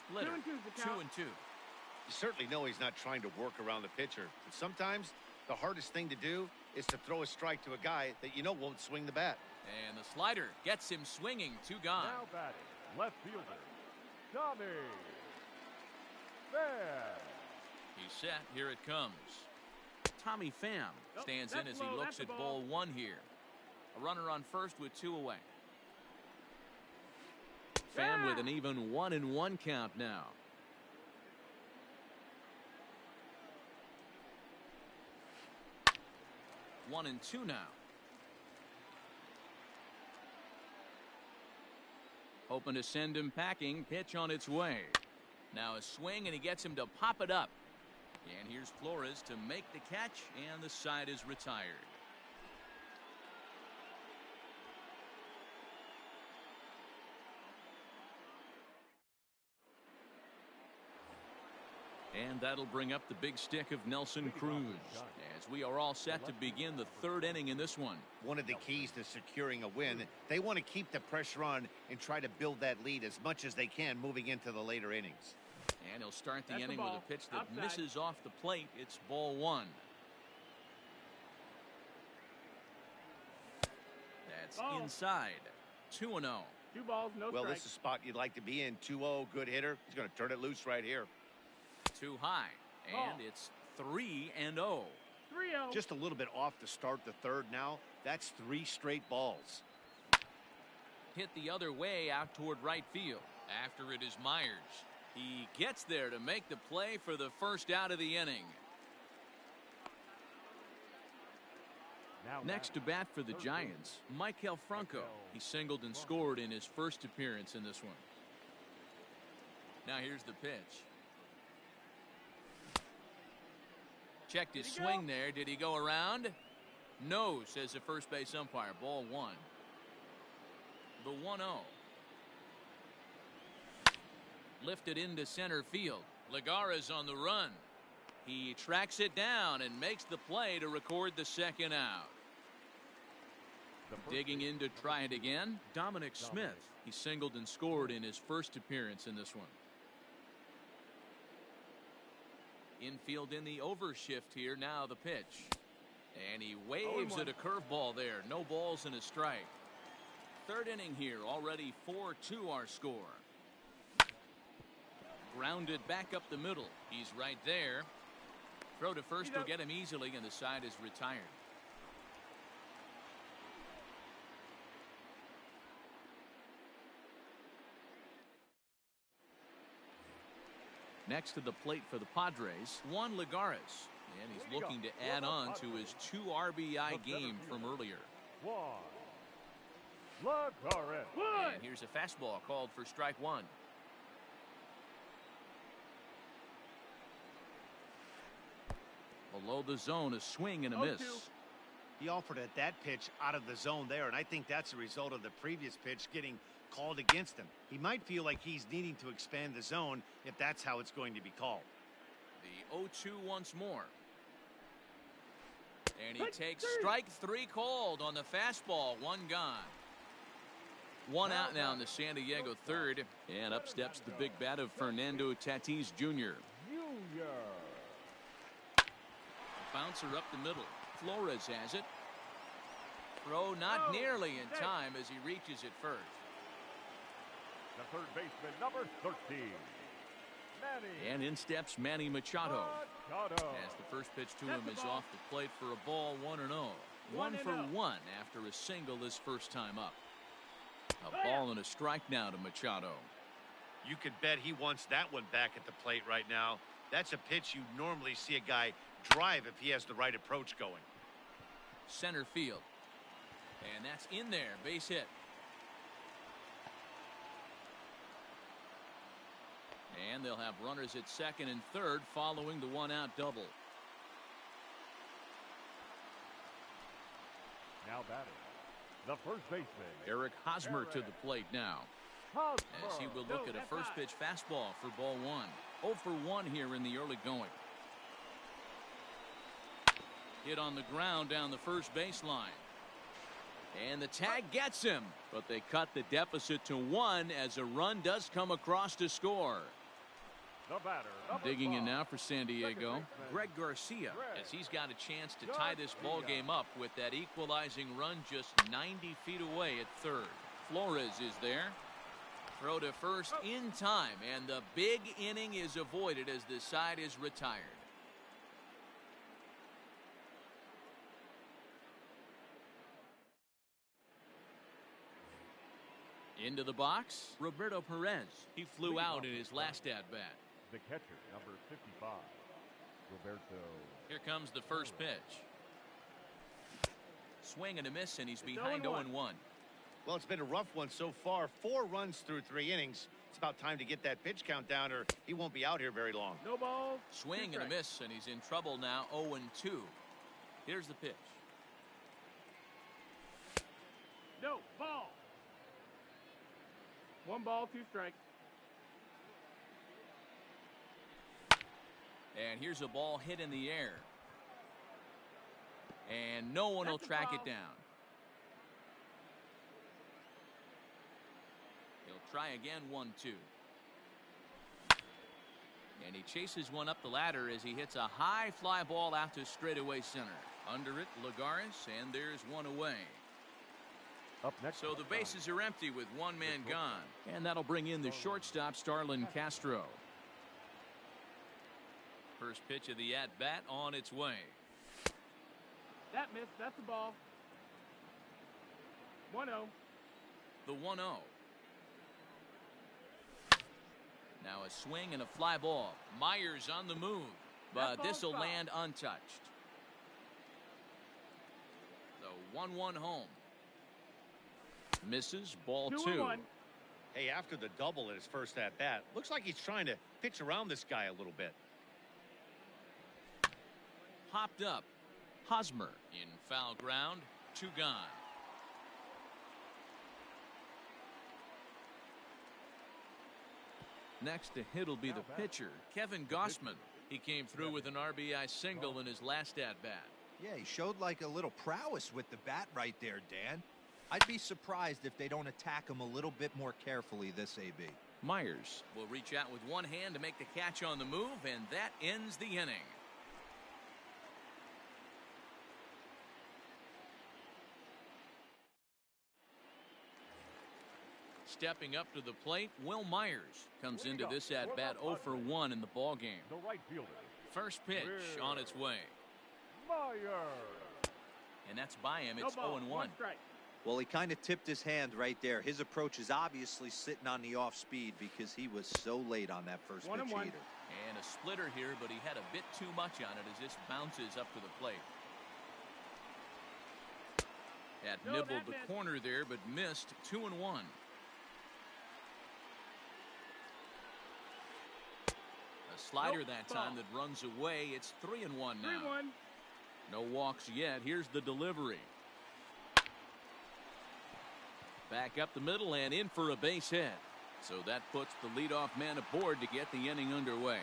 Splitter, 2-2. You certainly know he's not trying to work around the pitcher. But sometimes the hardest thing to do is to throw a strike to a guy that you know won't swing the bat. And the slider gets him swinging. 2 gone. Now batting, left fielder, Tommy Pham. He's set. Here it comes. Tommy Pham stands in as he looks at ball 1 here. A runner on first with 2 away. fan with an even 1-1 count now. One and two now. Hoping to send him packing. Pitch on its way. Now a swing, and he gets him to pop it up. And here's Flores to make the catch, and the side is retired. And that'll bring up the big stick of Nelson Cruz as we are all set to begin the third inning in this one. One of the keys to securing a win, they want to keep the pressure on and try to build that lead as much as they can moving into the later innings. And he'll start the inning with a pitch that misses off the plate. It's ball one. That's inside. 2-0. 2 balls, no strike. Well, this is a spot you'd like to be in. 2-0, good hitter. He's going to turn it loose right here. Too high, and it's 3-0. 3-0. Just a little bit off to start the third now. That's 3 straight balls. Hit the other way out toward right field. After it is Myers. He gets there to make the play for the first out of the inning. Next to bat for the Giants, Maikel Franco. He singled and scored in his first appearance in this one. Now here's the pitch. Checked his swing there. Did he go around? No, says the first base umpire. Ball one. The 1-0. Lifted into center field. Ligara's on the run. He tracks it down and makes the play to record the second out. Digging in to try it again, Dominic Smith. He singled and scored in his first appearance in this one. Infield in the overshift here. Now the pitch. And he waves at a curveball there. No balls and a strike. Third inning here. Already 4-2 our score. Grounded back up the middle. He's right there. Throw to first will get him easily, and the side is retired. Next to the plate for the Padres, Juan Lagares. And he's looking to add on to his 2 RBI game from earlier. Lagares. And here's a fastball called for strike one. Below the zone, a swing and a miss. He offered at that pitch out of the zone there, and I think that's a result of the previous pitch getting called against him. He might feel like he's needing to expand the zone if that's how it's going to be called. The 0-2 once more. And he takes strike 3 called on the fastball. One gone. One out now in the San Diego third. And up steps the big bat of Fernando Tatis Jr. Bouncer up the middle. Flores has it. Throw not nearly in time as he reaches it first. The third baseman, number 13. Manny. And in steps Manny Machado. As the first pitch to him is off the plate for a ball. 1-0. 1 for 1 after a single his first time up. A ball and a strike now to Machado. You could bet he wants that one back at the plate right now. That's a pitch you normally see a guy drive if he has the right approach going. Center field. And that's in there. Base hit. And they'll have runners at second and third following the 1-out double. Now batting, the first baseman, Eric Hosmer to the plate now. As he will look at a first pitch fastball for ball one. 0 for 1 here in the early going. Hit on the ground down the first baseline. And the tag gets him. But they cut the deficit to 1 as a run does come across to score. the batter. Digging in now for San Diego, Greg Garcia, as he's got a chance to tie this ball game up with that equalizing run just 90 feet away at third. Flores is there. Throw to first in time, and the big inning is avoided as the side is retired. Into the box, Roberto Perez. He flew out in his last at-bat. The catcher, number 55, Roberto. Here comes the first pitch. Swing and a miss, and he's behind 0-1. Well, it's been a rough one so far. 4 runs through 3 innings. It's about time to get that pitch count down, or he won't be out here very long. No ball. Swing and a miss, and he's in trouble now. 0-2. Here's the pitch. No ball. 1 ball, 2 strikes. And here's a ball hit in the air. And no one will track it down. He'll try again, 1-2. And he chases one up the ladder as he hits a high fly ball out to straightaway center. Under it, Lagares, and there's one away. Up next. So the bases are empty with 1 man gone. And that'll bring in the shortstop, Starlin Castro. First pitch of the at-bat on its way. That missed. That's the ball. 1-0. The 1-0. Now a swing and a fly ball. Myers on the move, but this will land untouched. The 1-1 home. Misses, ball 2. Hey, after the double at his first at-bat, looks like he's trying to pitch around this guy a little bit. Hopped up. Hosmer in foul ground. 2 gone. Next to hit will be the pitcher, Kevin Gossman. He came through with an RBI single in his last at-bat. Yeah, he showed like a little prowess with the bat right there, Dan. I'd be surprised if they don't attack him a little bit more carefully this AB. Myers will reach out with one hand to make the catch on the move, and that ends the inning. Stepping up to the plate, Will Myers comes into this at-bat 0 for 1 in the ballgame. The right fielder. First pitch on its way. Myers. And that's by him. It's 0-1. 1 strike. Well, he kind of tipped his hand right there. His approach is obviously sitting on the off speed because he was so late on that first pitch heater. And a splitter here, but he had a bit too much on it as this bounces up to the plate. Had nibbled the corner there, but missed. 2-1. A slider that time that runs away. It's 3-1 now. 3-1. No walks yet. Here's the delivery. Back up the middle and in for a base hit. So that puts the leadoff man aboard to get the inning underway.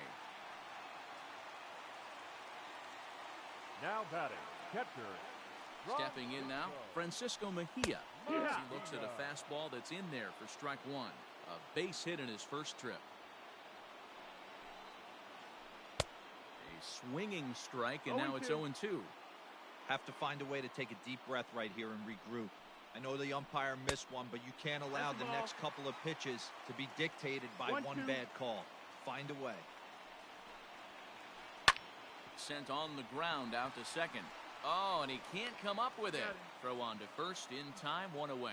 Now batting, catcher. Stepping in now, Francisco Mejia. As he looks at a fastball that's in there for strike 1. A base hit in his first trip. A swinging strike, and now it's 0-2. Have to find a way to take a deep breath right here and regroup. I know the umpire missed one, but you can't allow the next couple of pitches to be dictated by one bad call. Find a way. Sent on the ground out to second. Oh, and he can't come up with it. Throw on to first in time, 1 away.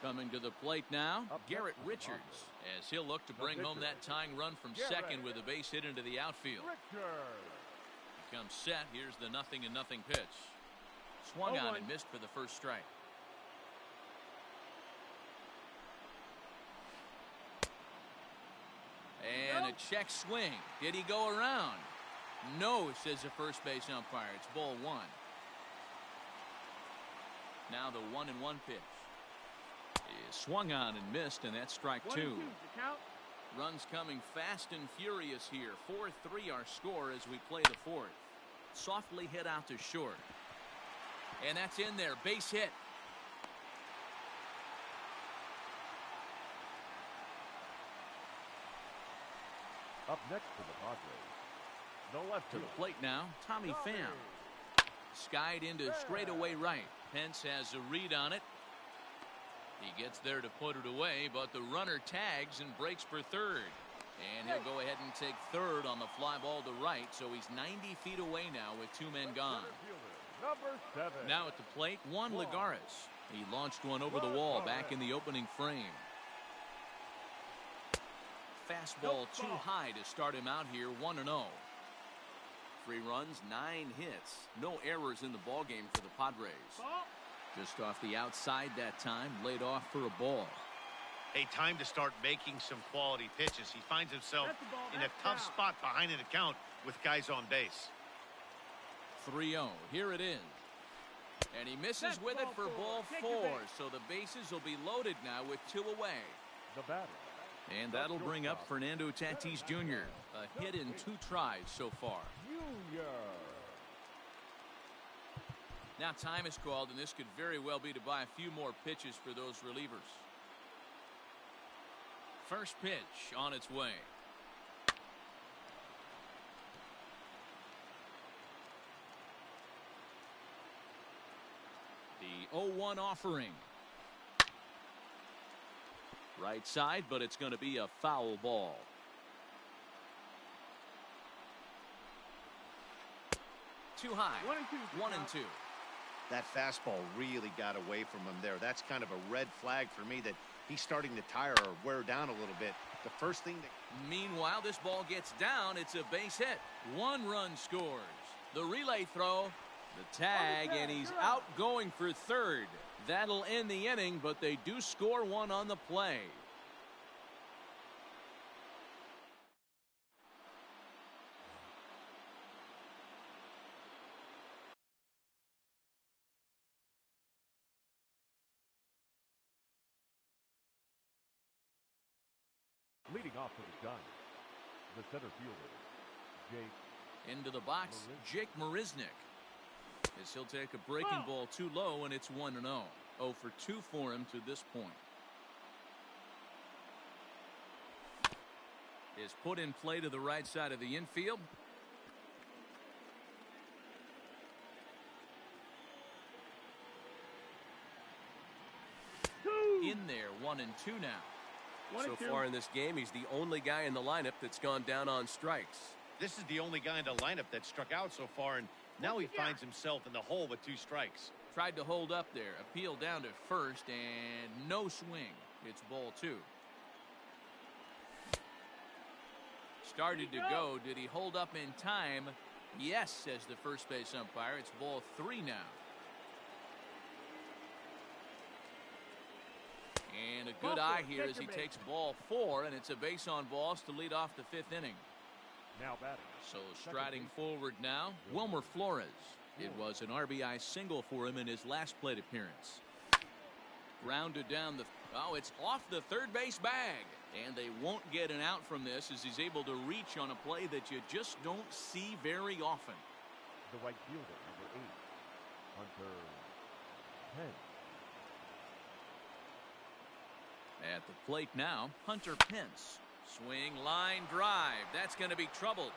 Coming to the plate now, Garrett Richards, as he'll look to bring home that tying run from second with a base hit into the outfield. He comes set. Here's the 0-0 pitch. Swung on and missed for the first strike. And a check swing. Did he go around? No, says the first base umpire. It's ball 1. Now the 1-1 pitch. Is swung on and missed, and that's strike 2. Runs coming fast and furious here. 4-3 our score as we play the 4th. Softly hit out to short. And that's in there. Base hit. Up next for the Padres, the left to the plate now, Tommy Pham. Skied into straightaway right. Pence has a read on it. He gets there to put it away, but the runner tags and breaks for third. And he'll go ahead and take third on the fly ball to right, so he's 90 feet away now with 2 men gone. Number 7. Now at the plate, Juan Lagares. He launched one over the wall back in the opening frame. Fastball too high to start him out here, 1-0. 3 runs, 9 hits. No errors in the ballgame for the Padres. Just off the outside that time, laid off for a ball. Hey, time to start making some quality pitches. He finds himself in a tough spot behind an account with guys on base. 3-0. Here it is. And he misses with it for ball 4. So the bases will be loaded now with 2 away. The batter. And that'll bring up Fernando Tatis Jr. A hit in 2 tries so far. Junior. Now time is called, and this could very well be to buy a few more pitches for those relievers. First pitch on its way. The 0-1 offering. Right side, but it's going to be a foul ball. Too high. 1-2. That fastball really got away from him there. That's kind of a red flag for me that he's starting to tire or wear down a little bit. The first thing that... Meanwhile, this ball gets down. It's a base hit. 1 run scores. The relay throw, the tag, and he's out going for third. That'll end the inning, but they do score 1 on the play. Leading off for the Giants, the center fielder, Jake. Into the box, Jake Marisnick. As he'll take a breaking ball too low, and it's 1-0. 0 for 2 for him to this point. Is put in play to the right side of the infield. In there, 1-2 now. So far in this game, he's the only guy in the lineup that's gone down on strikes. This is the only guy in the lineup that struck out so far, and now he finds himself in the hole with 2 strikes. Tried to hold up there. Appeal down to first, and no swing. It's ball 2. Started to go. Did he hold up in time? Yes, says the first base umpire. It's ball 3 now. And a good eye here as he takes ball 4, and it's a base on balls to lead off the 5th inning. Now batting. So striding forward now, Wilmer Flores. It was an RBI single for him in his last plate appearance. Grounded down the... Oh, it's off the third base bag. And they won't get an out from this as he's able to reach on a play that you just don't see very often. The right fielder, number 8, Hunter Pence. At the plate now, Hunter Pence. Swing, line drive. That's going to be trouble.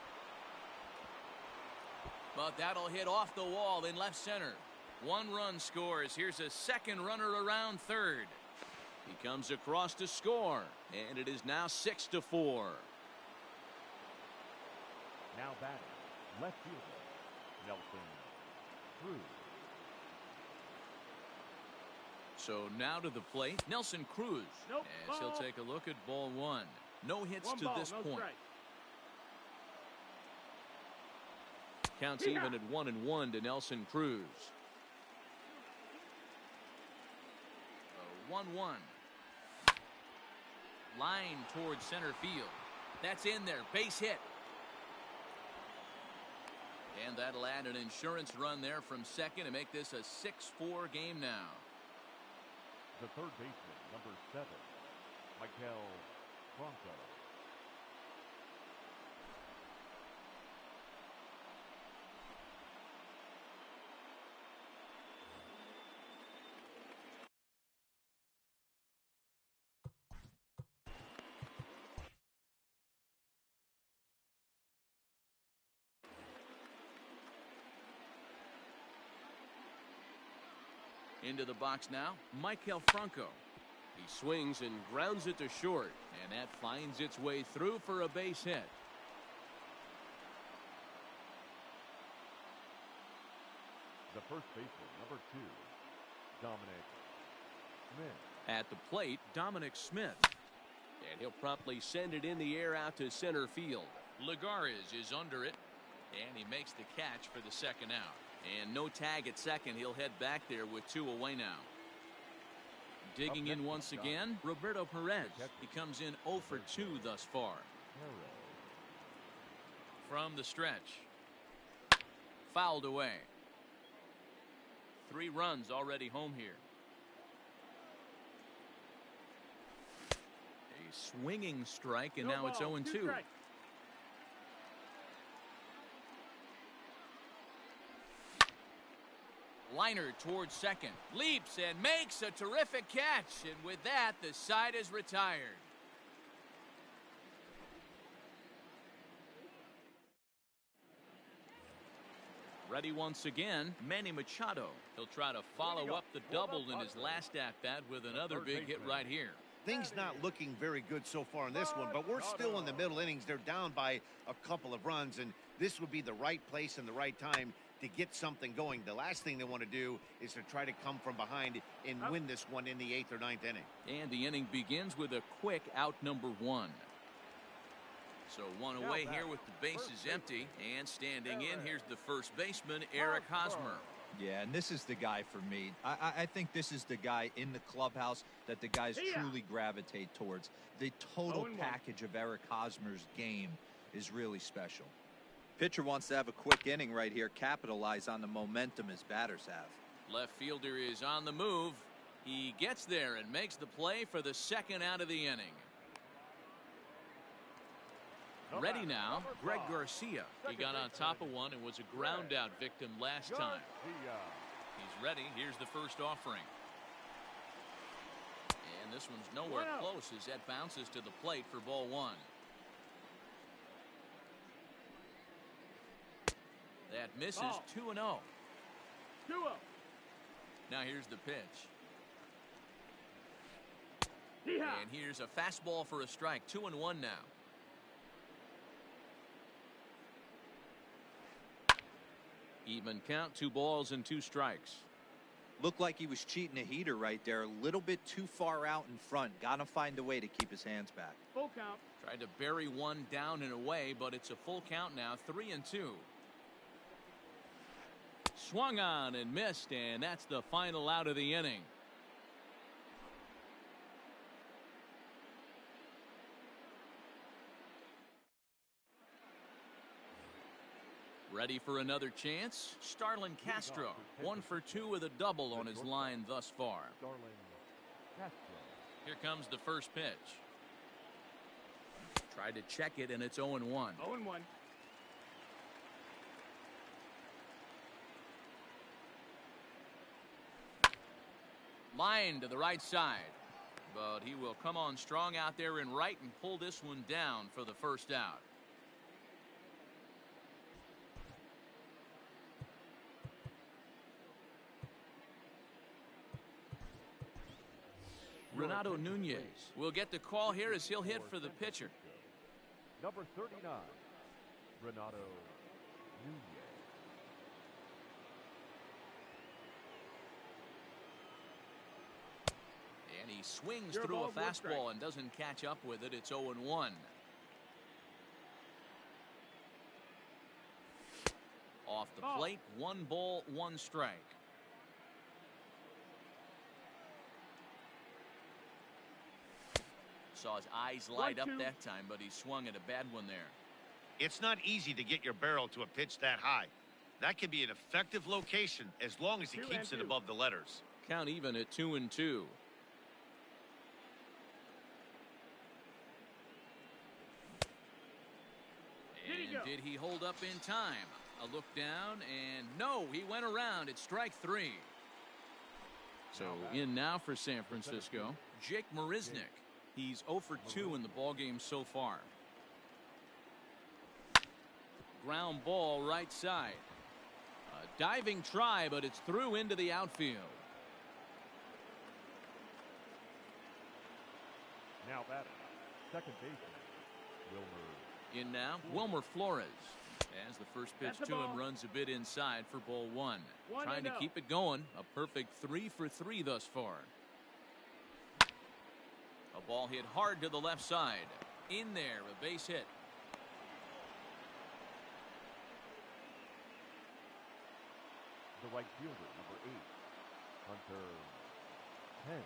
But that'll hit off the wall in left center. 1 run scores. Here's a second runner around third. He comes across to score, and it is now 6-4. Now batting, left fielder, Nelson Cruz. So now to the plate, Nelson Cruz. As he'll take a look at ball 1. No hits to this point. Counts even at 1-1 to Nelson Cruz. 1-1. Line towards center field. That's in there. Base hit. And that'll add an insurance run there from second to make this a 6-4 game now. The third baseman, number 7, Mlb Franco. Into the box now, Mlb Franco. He swings and grounds it to short. And that finds its way through for a base hit. The first baseman, number 2, Dominic Smith. At the plate, Dominic Smith. And he'll promptly send it in the air out to center field. Lagares is under it, and he makes the catch for the second out. And no tag at second. He'll head back there with 2 away now. Digging in once again, Roberto Perez. He comes in 0 for 2 thus far. From the stretch. Fouled away. 3 runs already home here. A swinging strike, and now it's 0-2. Liner towards second, leaps and makes a terrific catch, and with that the side is retired. Ready once again, Manny Machado. He'll try to follow up the double in his last at-bat with another big hit right here. Things not looking very good so far in this one, but we're still in the middle innings. They're down by a couple of runs, and this would be the right place and the right time to get something going. The last thing they want to do is to try to come from behind and win this one in the 8th or 9th inning. And the inning begins with a quick out number 1. So 1 away here with the bases empty, and standing in, here's the first baseman, Eric Hosmer. Yeah, and this is the guy for me. I think this is the guy in the clubhouse that the guys truly gravitate towards. The total package of Eric Hosmer's game is really special. Pitcher wants to have a quick inning right here, capitalize on the momentum his batters have. Left fielder is on the move. He gets there and makes the play for the second out of the inning. Ready now, Greg Garcia. He got on top of one and was a ground out victim last time. He's ready. Here's the first offering. And this one's nowhere close as that bounces to the plate for ball 1. That misses. 2-0. 2-0. Now here's the pitch. And here's a fastball for a strike. 2-1 now. Even count, 2 balls and 2 strikes. Looked like he was cheating a heater right there. A little bit too far out in front. Got to find a way to keep his hands back. Full count. Tried to bury one down and away, but it's a full count now. 3-2. Swung on and missed, and that's the final out of the inning. Ready for another chance? Starlin Castro, 1 for 2 with a double on his line thus far. Here comes the first pitch. Tried to check it, and it's 0-1. 0-1. Line to the right side, but he will come on strong out there in right and pull this one down for the first out. Renato Nunez will get the call here as he'll hit for the pitcher. Number 39, Renato Nunez. And he swings through a fastball and doesn't catch up with it. It's 0-1. Off the plate, 1 ball, 1 strike. Saw his eyes light up that time, but he swung at a bad one there. It's not easy to get your barrel to a pitch that high. That can be an effective location as long as he keeps it above the letters. Count even at 2-2. And did he hold up in time? A look down, and no, he went around. It's strike 3. So in now for San Francisco, Jake Marisnick. He's 0 for 2 in the ballgame so far. Ground ball right side. A diving try, but it's through into the outfield. Now batting, second baseman, Wilmer. In now, Wilmer Flores. As the first pitch That's to a him ball. runs a bit inside for ball one. Trying to 1-0. keep it going. A perfect 3 for 3 thus far. A ball hit hard to the left side. In there, a base hit. The right fielder, number 8, Hunter Pence.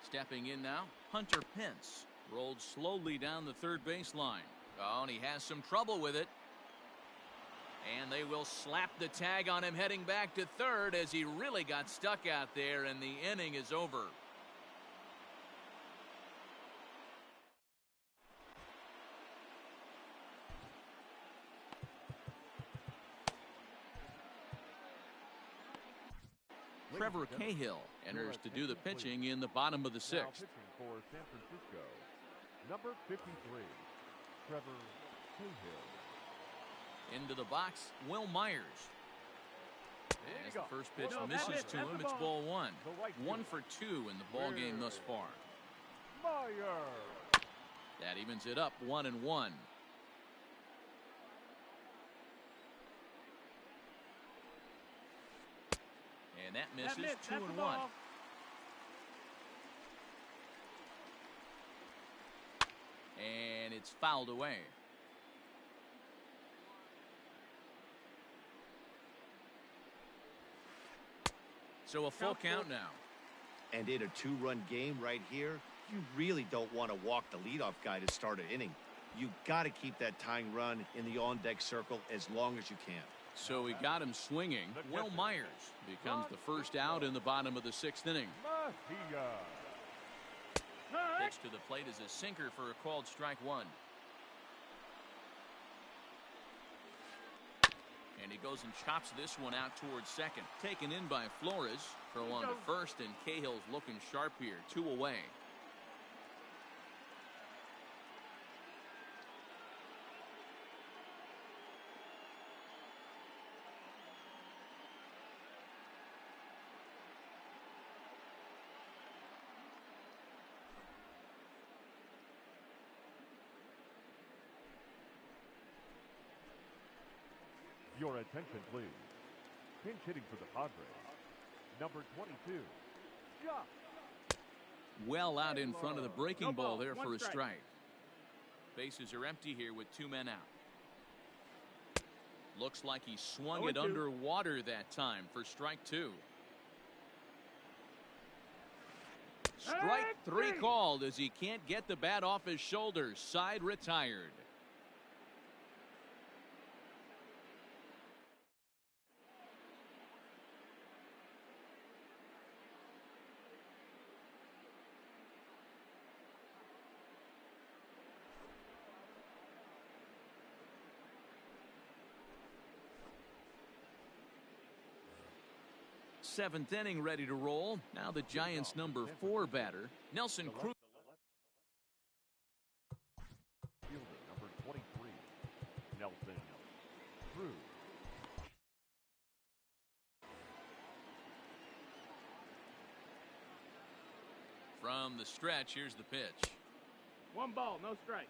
Stepping in now, Hunter Pence. Rolled slowly down the third baseline. Oh, and he has some trouble with it. And they will slap the tag on him heading back to third as he really got stuck out there, and the inning is over. Trevor Cahill enters to do the pitching in the bottom of the Now 6th. pitching for San Francisco, number 53, Trevor Cahill. Into the box, Will Myers. As the first pitch No, misses that's to it. him, That's it's the ball. ball one. The right 1 for 2 in the ball game thus far. Myers. That evens it up 1-1. And that misses. That missed. 2 That's and the 1. ball. And it's fouled away. So a full Count count full. now. And in a 2-run game right here, you really don't want to walk the leadoff guy to start an inning. You got to keep that tying run in the on-deck circle as long as you can. So we got him swinging. Will Myers becomes the first out in the bottom of the 6th inning. Mejia. Pitch to the plate is a sinker for a called strike 1. And he goes and chops this one out towards second. Taken in by Flores. Throw on to first, and Cahill's looking sharp here. 2 away. Your attention, please. Pinch hitting for the Padres, number 22, Josh. Well out in front of the breaking No ball ball, there one for a strike. strike. Bases are empty here with 2 men out. Looks like he swung it 0-2. underwater that time for strike 2. Strike 3 called as he can't get the bat off his shoulders. Side retired. Seventh inning ready to roll. Now the Giants' number 4 batter, Nelson Cruz. Fielder, number 23, Nelson Cruz. From the stretch, here's the pitch. 1 ball, no strikes.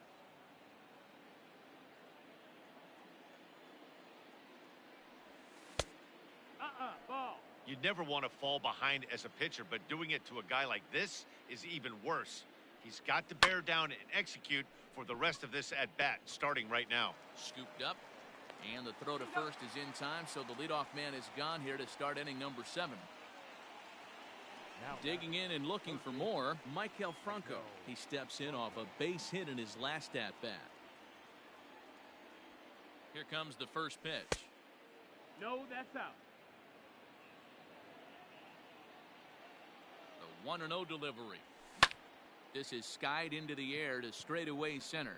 Ball. You never want to fall behind as a pitcher, but doing it to a guy like this is even worse. He's got to bear down and execute for the rest of this at-bat, starting right now. Scooped up, and the throw to first is in time, so the leadoff man is gone here to start inning number 7. Now Digging in and looking for more, Michael Franco. He steps in off a base hit in his last at-bat. Here comes the first pitch. No, that's out. The 1-0 delivery. This is skied into the air to straightaway center.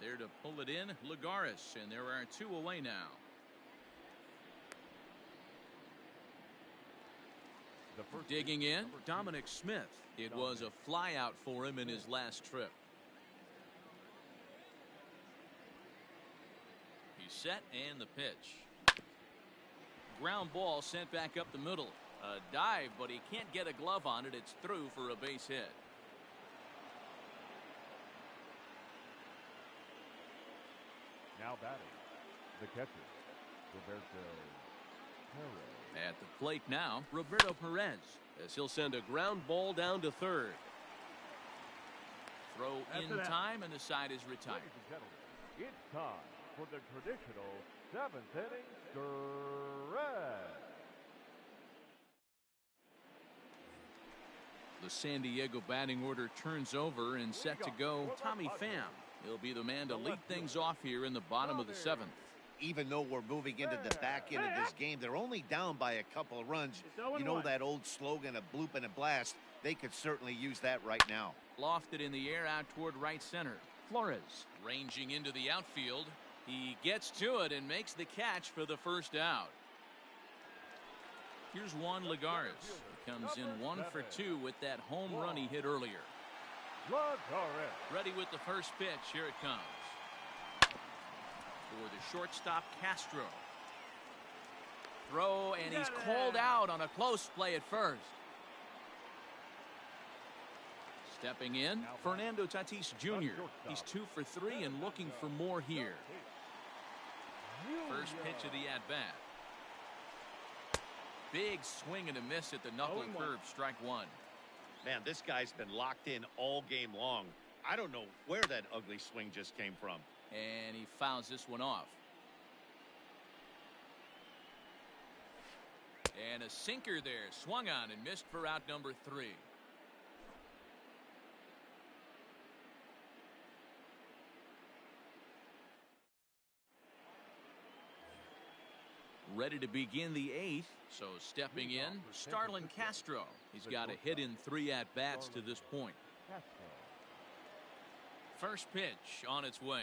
There to pull it in, Lagares, and there are 2 away now. Digging in, Dominic Smith. It was a flyout for him in his last trip. He's set, and the pitch. Ground ball sent back up the middle. A dive, but he can't get a glove on it. It's through for a base hit. Now batting, the catcher, Roberto Perez. At the plate now, Roberto Perez, as he'll send a ground ball down to third. Throw in time, and the side is retired. Ladies and gentlemen, it's time for the traditional 7th inning stretch. The San Diego batting order turns over, and set to go Tommy Pham. He'll be the man to lead things off here in the bottom of the 7th. Even though we're moving into the back end of this game, they're only down by a couple of runs. You know that old slogan, a bloop and a blast? They could certainly use that right now. Lofted in the air out toward right center. Flores ranging into the outfield. He gets to it and makes the catch for the first out. Here's Juan Lagares. He comes in 1 for 2 with that home run he hit earlier. Ready with the first pitch. Here it comes. For the shortstop, Castro. Throw, and he's called out on a close play at first. Stepping in, Fernando Tatis Jr. He's 2 for 3 and looking for more here. First pitch of the at-bat. Big swing and a miss at the knuckle curve, strike 1. Man, this guy's been locked in all game long. I don't know where that ugly swing just came from. And he fouls this one off. And a sinker there, swung on and missed for out number 3. Ready to begin the 8th. So stepping in, Starlin Castro. He's got a hit in 3 at-bats to this point. First pitch on its way.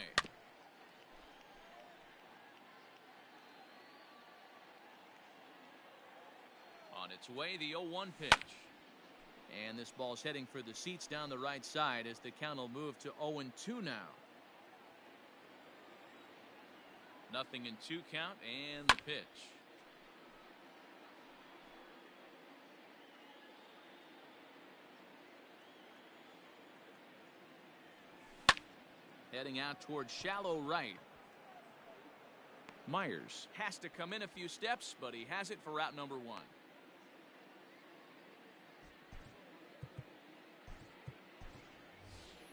On its way, the 0-1 pitch. And this ball's heading for the seats down the right side as the count will move to 0-2 now. 0-2 count, and the pitch. Heading out towards shallow right. Myers has to come in a few steps, but he has it for out number 1.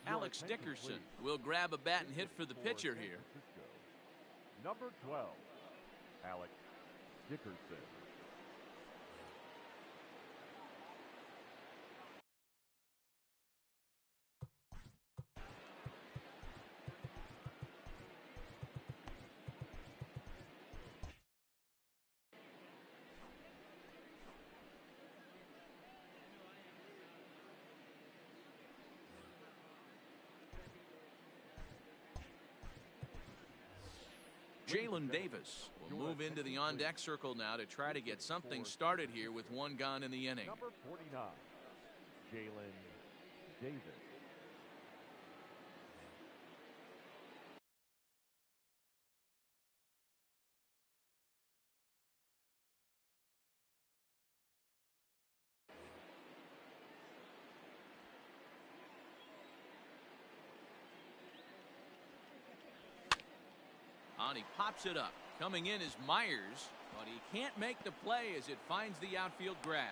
Alex Dickerson will grab a bat and hit for the pitcher here. Number 12, Alex Dickerson. Jalen Davis will move into the on-deck circle now to try to get something started here with 1 gone in the inning. Number 49, Jalen Davis. He pops it up. Coming in is Myers, but he can't make the play as it finds the outfield grass.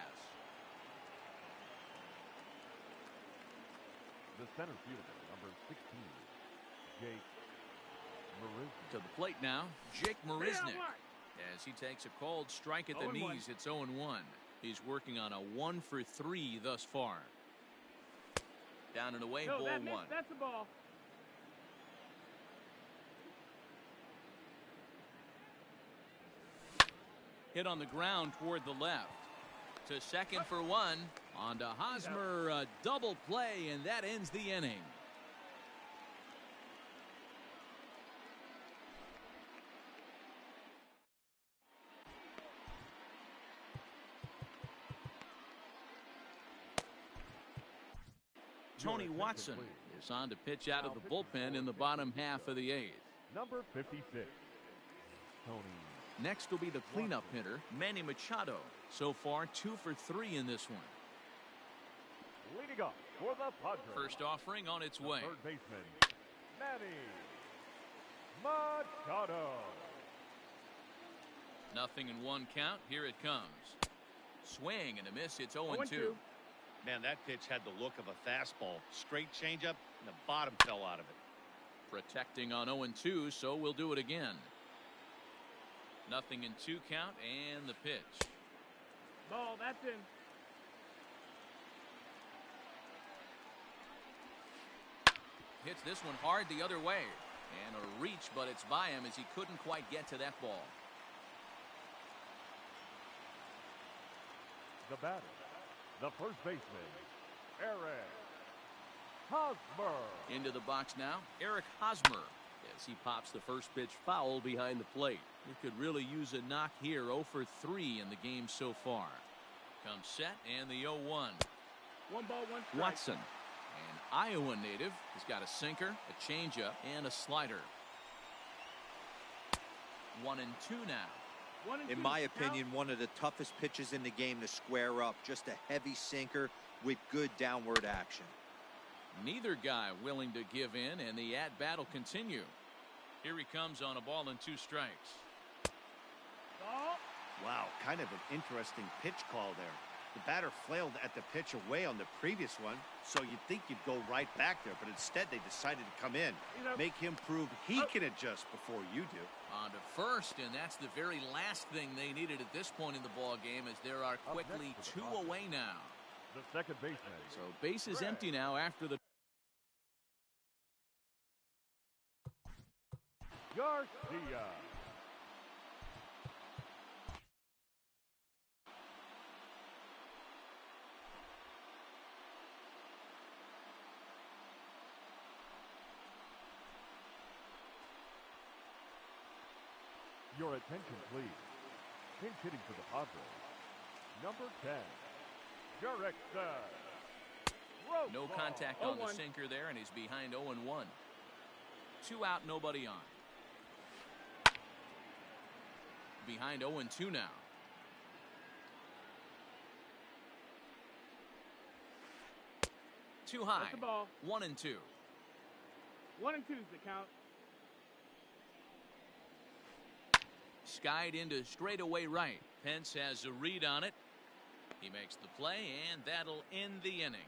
The center fielder, number 16, Jake Marisnick. To the plate now, Jake Marisnick. As he takes a called strike at the knees, it's 0-1. He's working on a 1 for 3 thus far. Down and away, ball 1. That's a ball. Hit on the ground toward the left. To second for 1. On to Hosmer, a double play, and that ends the inning. Tony Watson is on to pitch out of the bullpen in the bottom half of the 8th. Number 56, Tony. Next will be the cleanup hitter, Manny Machado. So far, 2 for 3 in this one. Leading up for the Padres. First offering on its way. Third baseman, Manny Machado. 0-1 count. Here it comes. Swing and a miss. It's 0-2. Man, that pitch had the look of a fastball. Straight changeup, and the bottom fell out of it. Protecting on 0-2, so we'll do it again. 0-2 count, and the pitch. Ball, that's in. Hits this one hard the other way. And a reach, but it's by him as he couldn't quite get to that ball. The batter, the first baseman, Eric Hosmer. Into the box now, Eric Hosmer, as he pops the first pitch foul behind the plate. He could really use a knock here. 0 for 3 in the game so far. Comes set, and the 0-1. 1 ball, 1 strike. Watson, an Iowa native, has got a sinker, a changeup, and a slider. 1-2 now. In my opinion, one of the toughest pitches in the game to square up. Just a heavy sinker with good downward action. Neither guy willing to give in, and the at-bat will continue. Here he comes on a ball and 2 strikes. Ball. Wow, kind of an interesting pitch call there. The batter flailed at the pitch away on the previous one, so you'd think you'd go right back there, but instead they decided to come in, make him prove he can adjust before you do. On to first, and that's the very last thing they needed at this point in the ball game, as there are quickly 2 away now. The second baseman. So base is empty now after the Garcia. Your attention, please. Pinch hitting for the Padres. Number 10, Jurickson. no contact on the sinker there, and he's behind 0-1. 2 out, nobody on. Behind 0-2 now. Too high. 1-2. 1-2 is the count. Skied into straightaway right. Pence has a read on it. He makes the play, and that'll end the inning.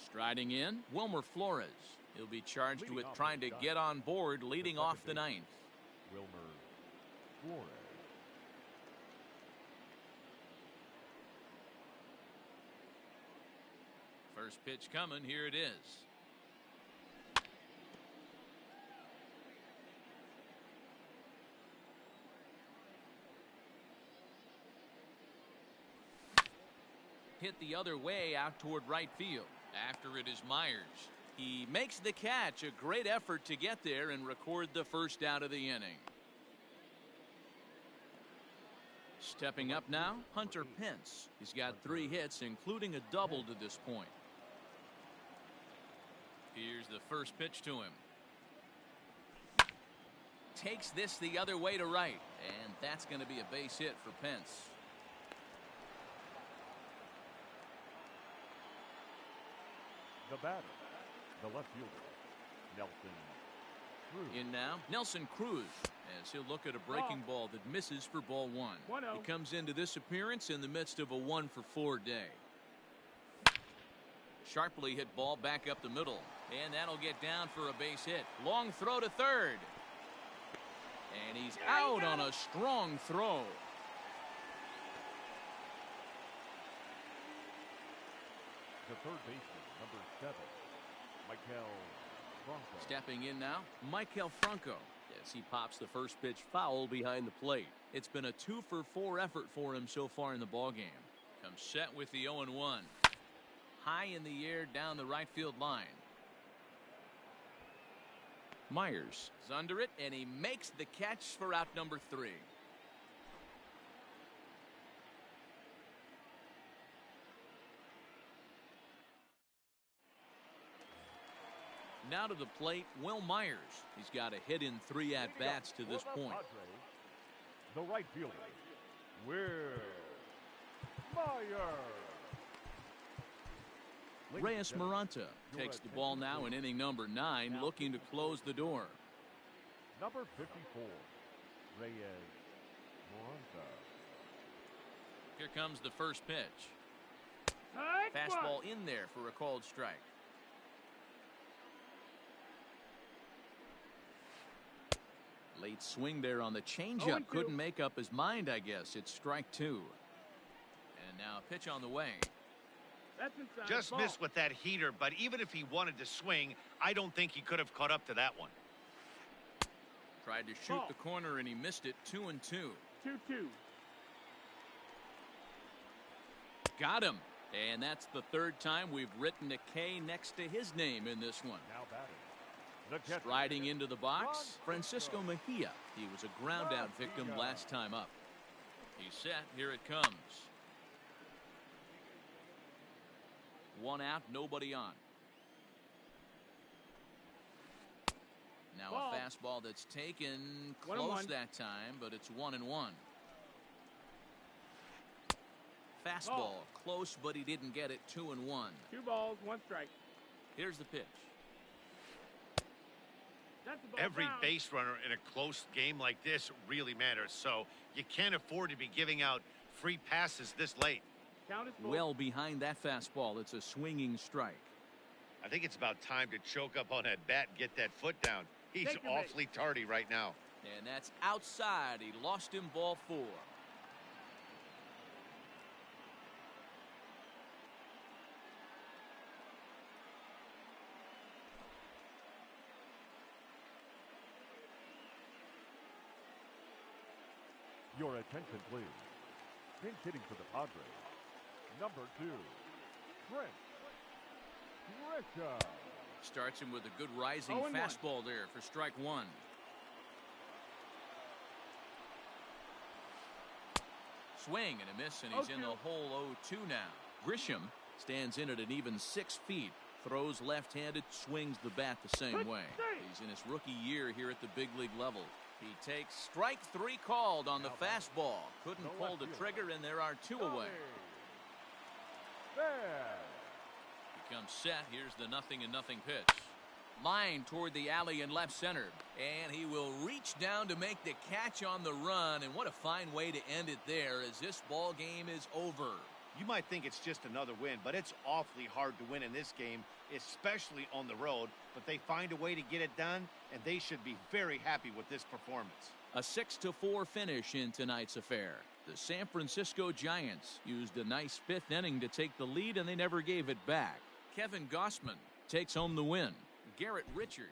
Striding in, Wilmer Flores. He'll be charged with trying to get on board, leading off the 9th. Wilmer Flores. First pitch coming. Here it is. Hit the other way out toward right field. After it is Myers. He makes the catch. A great effort to get there and record the first out of the inning. Stepping up now, Hunter Pence. He's got 3 hits, including a double to this point. Here's the first pitch to him. Takes this the other way to right, and that's going to be a base hit for Pence. The batter, the left fielder, Nelson Cruz. In now, Nelson Cruz, as he'll look at a breaking ball that misses for ball 1. He comes into this appearance in the midst of a 1-for-4 day. Sharply hit ball back up the middle, and that'll get down for a base hit. Long throw to third. And he's out on a strong throw. third baseman, number 7, Michael Franco. Stepping in now, Michael Franco, as he pops the first pitch foul behind the plate. it's been a 2-for-4 effort for him so far in the ballgame. Comes set with the 0-1. High in the air down the right field line. Myers is under it, and he makes the catch for out number 3. Now to the plate, Will Myers. He's got a hit in 3 at-bats to this point. The right fielder, Will Myers. Reyes Maranta takes the ball now in inning number 9, looking to close the door. Number 54, Reyes Maranta. Here comes the first pitch. Strike Fastball one. in there for a called strike. Late swing there on the changeup. 0-2. Couldn't make up his mind, I guess. It's strike 2. And now a pitch on the way. That's inside. Just Ball. missed with that heater, but even if he wanted to swing, I don't think he could have caught up to that one. Tried to shoot Ball. the corner and he missed it. 2-2. 2-2. Got him. And that's the 3rd time we've written a K next to his name in this one. Now batting. The catcher, Striding into the box, Francisco Mejia. He was a ground out victim last time up. He's set. Here it comes. 1 out, nobody on. Now Ball. a fastball that's taken 1-1. close that time, but it's 1-1. Fastball Ball. close, but he didn't get it. 2-1. 2 balls, 1 strike. Here's the pitch. That's the ball. Every down. base runner in a close game like this really matters, so you can't afford to be giving out free passes this late. Count is full. Well behind that fastball. It's a swinging strike. I think it's about time to choke up on that bat and get that foot down. He's Take the awfully tardy right now. And that's outside. He lost him, ball 4. your attention, please. Pinch hitting for the Padres, number 2, Trent Grisham. Starts him with a good rising 0-1. fastball there for strike 1. Swing and a miss, and he's in the 0-2. hole. 0-2 now. Grisham stands in at an even 6 feet. Throws left-handed, swings the bat the same way. He's in his rookie year here at the big league level. He takes strike 3 called on the fastball. Couldn't pull the trigger, and there are 2 away. There. He comes set. Here's the 0-0 pitch. Line toward the alley in left center. And he will reach down to make the catch on the run. And what a fine way to end it there, as this ball game is over. You might think it's just another win, but it's awfully hard to win in this game, especially on the road. But they find a way to get it done, and they should be very happy with this performance. A 6-4 finish in tonight's affair. The San Francisco Giants used a nice 5th inning to take the lead, and they never gave it back. Kevin Gossman takes home the win. Garrett Richards.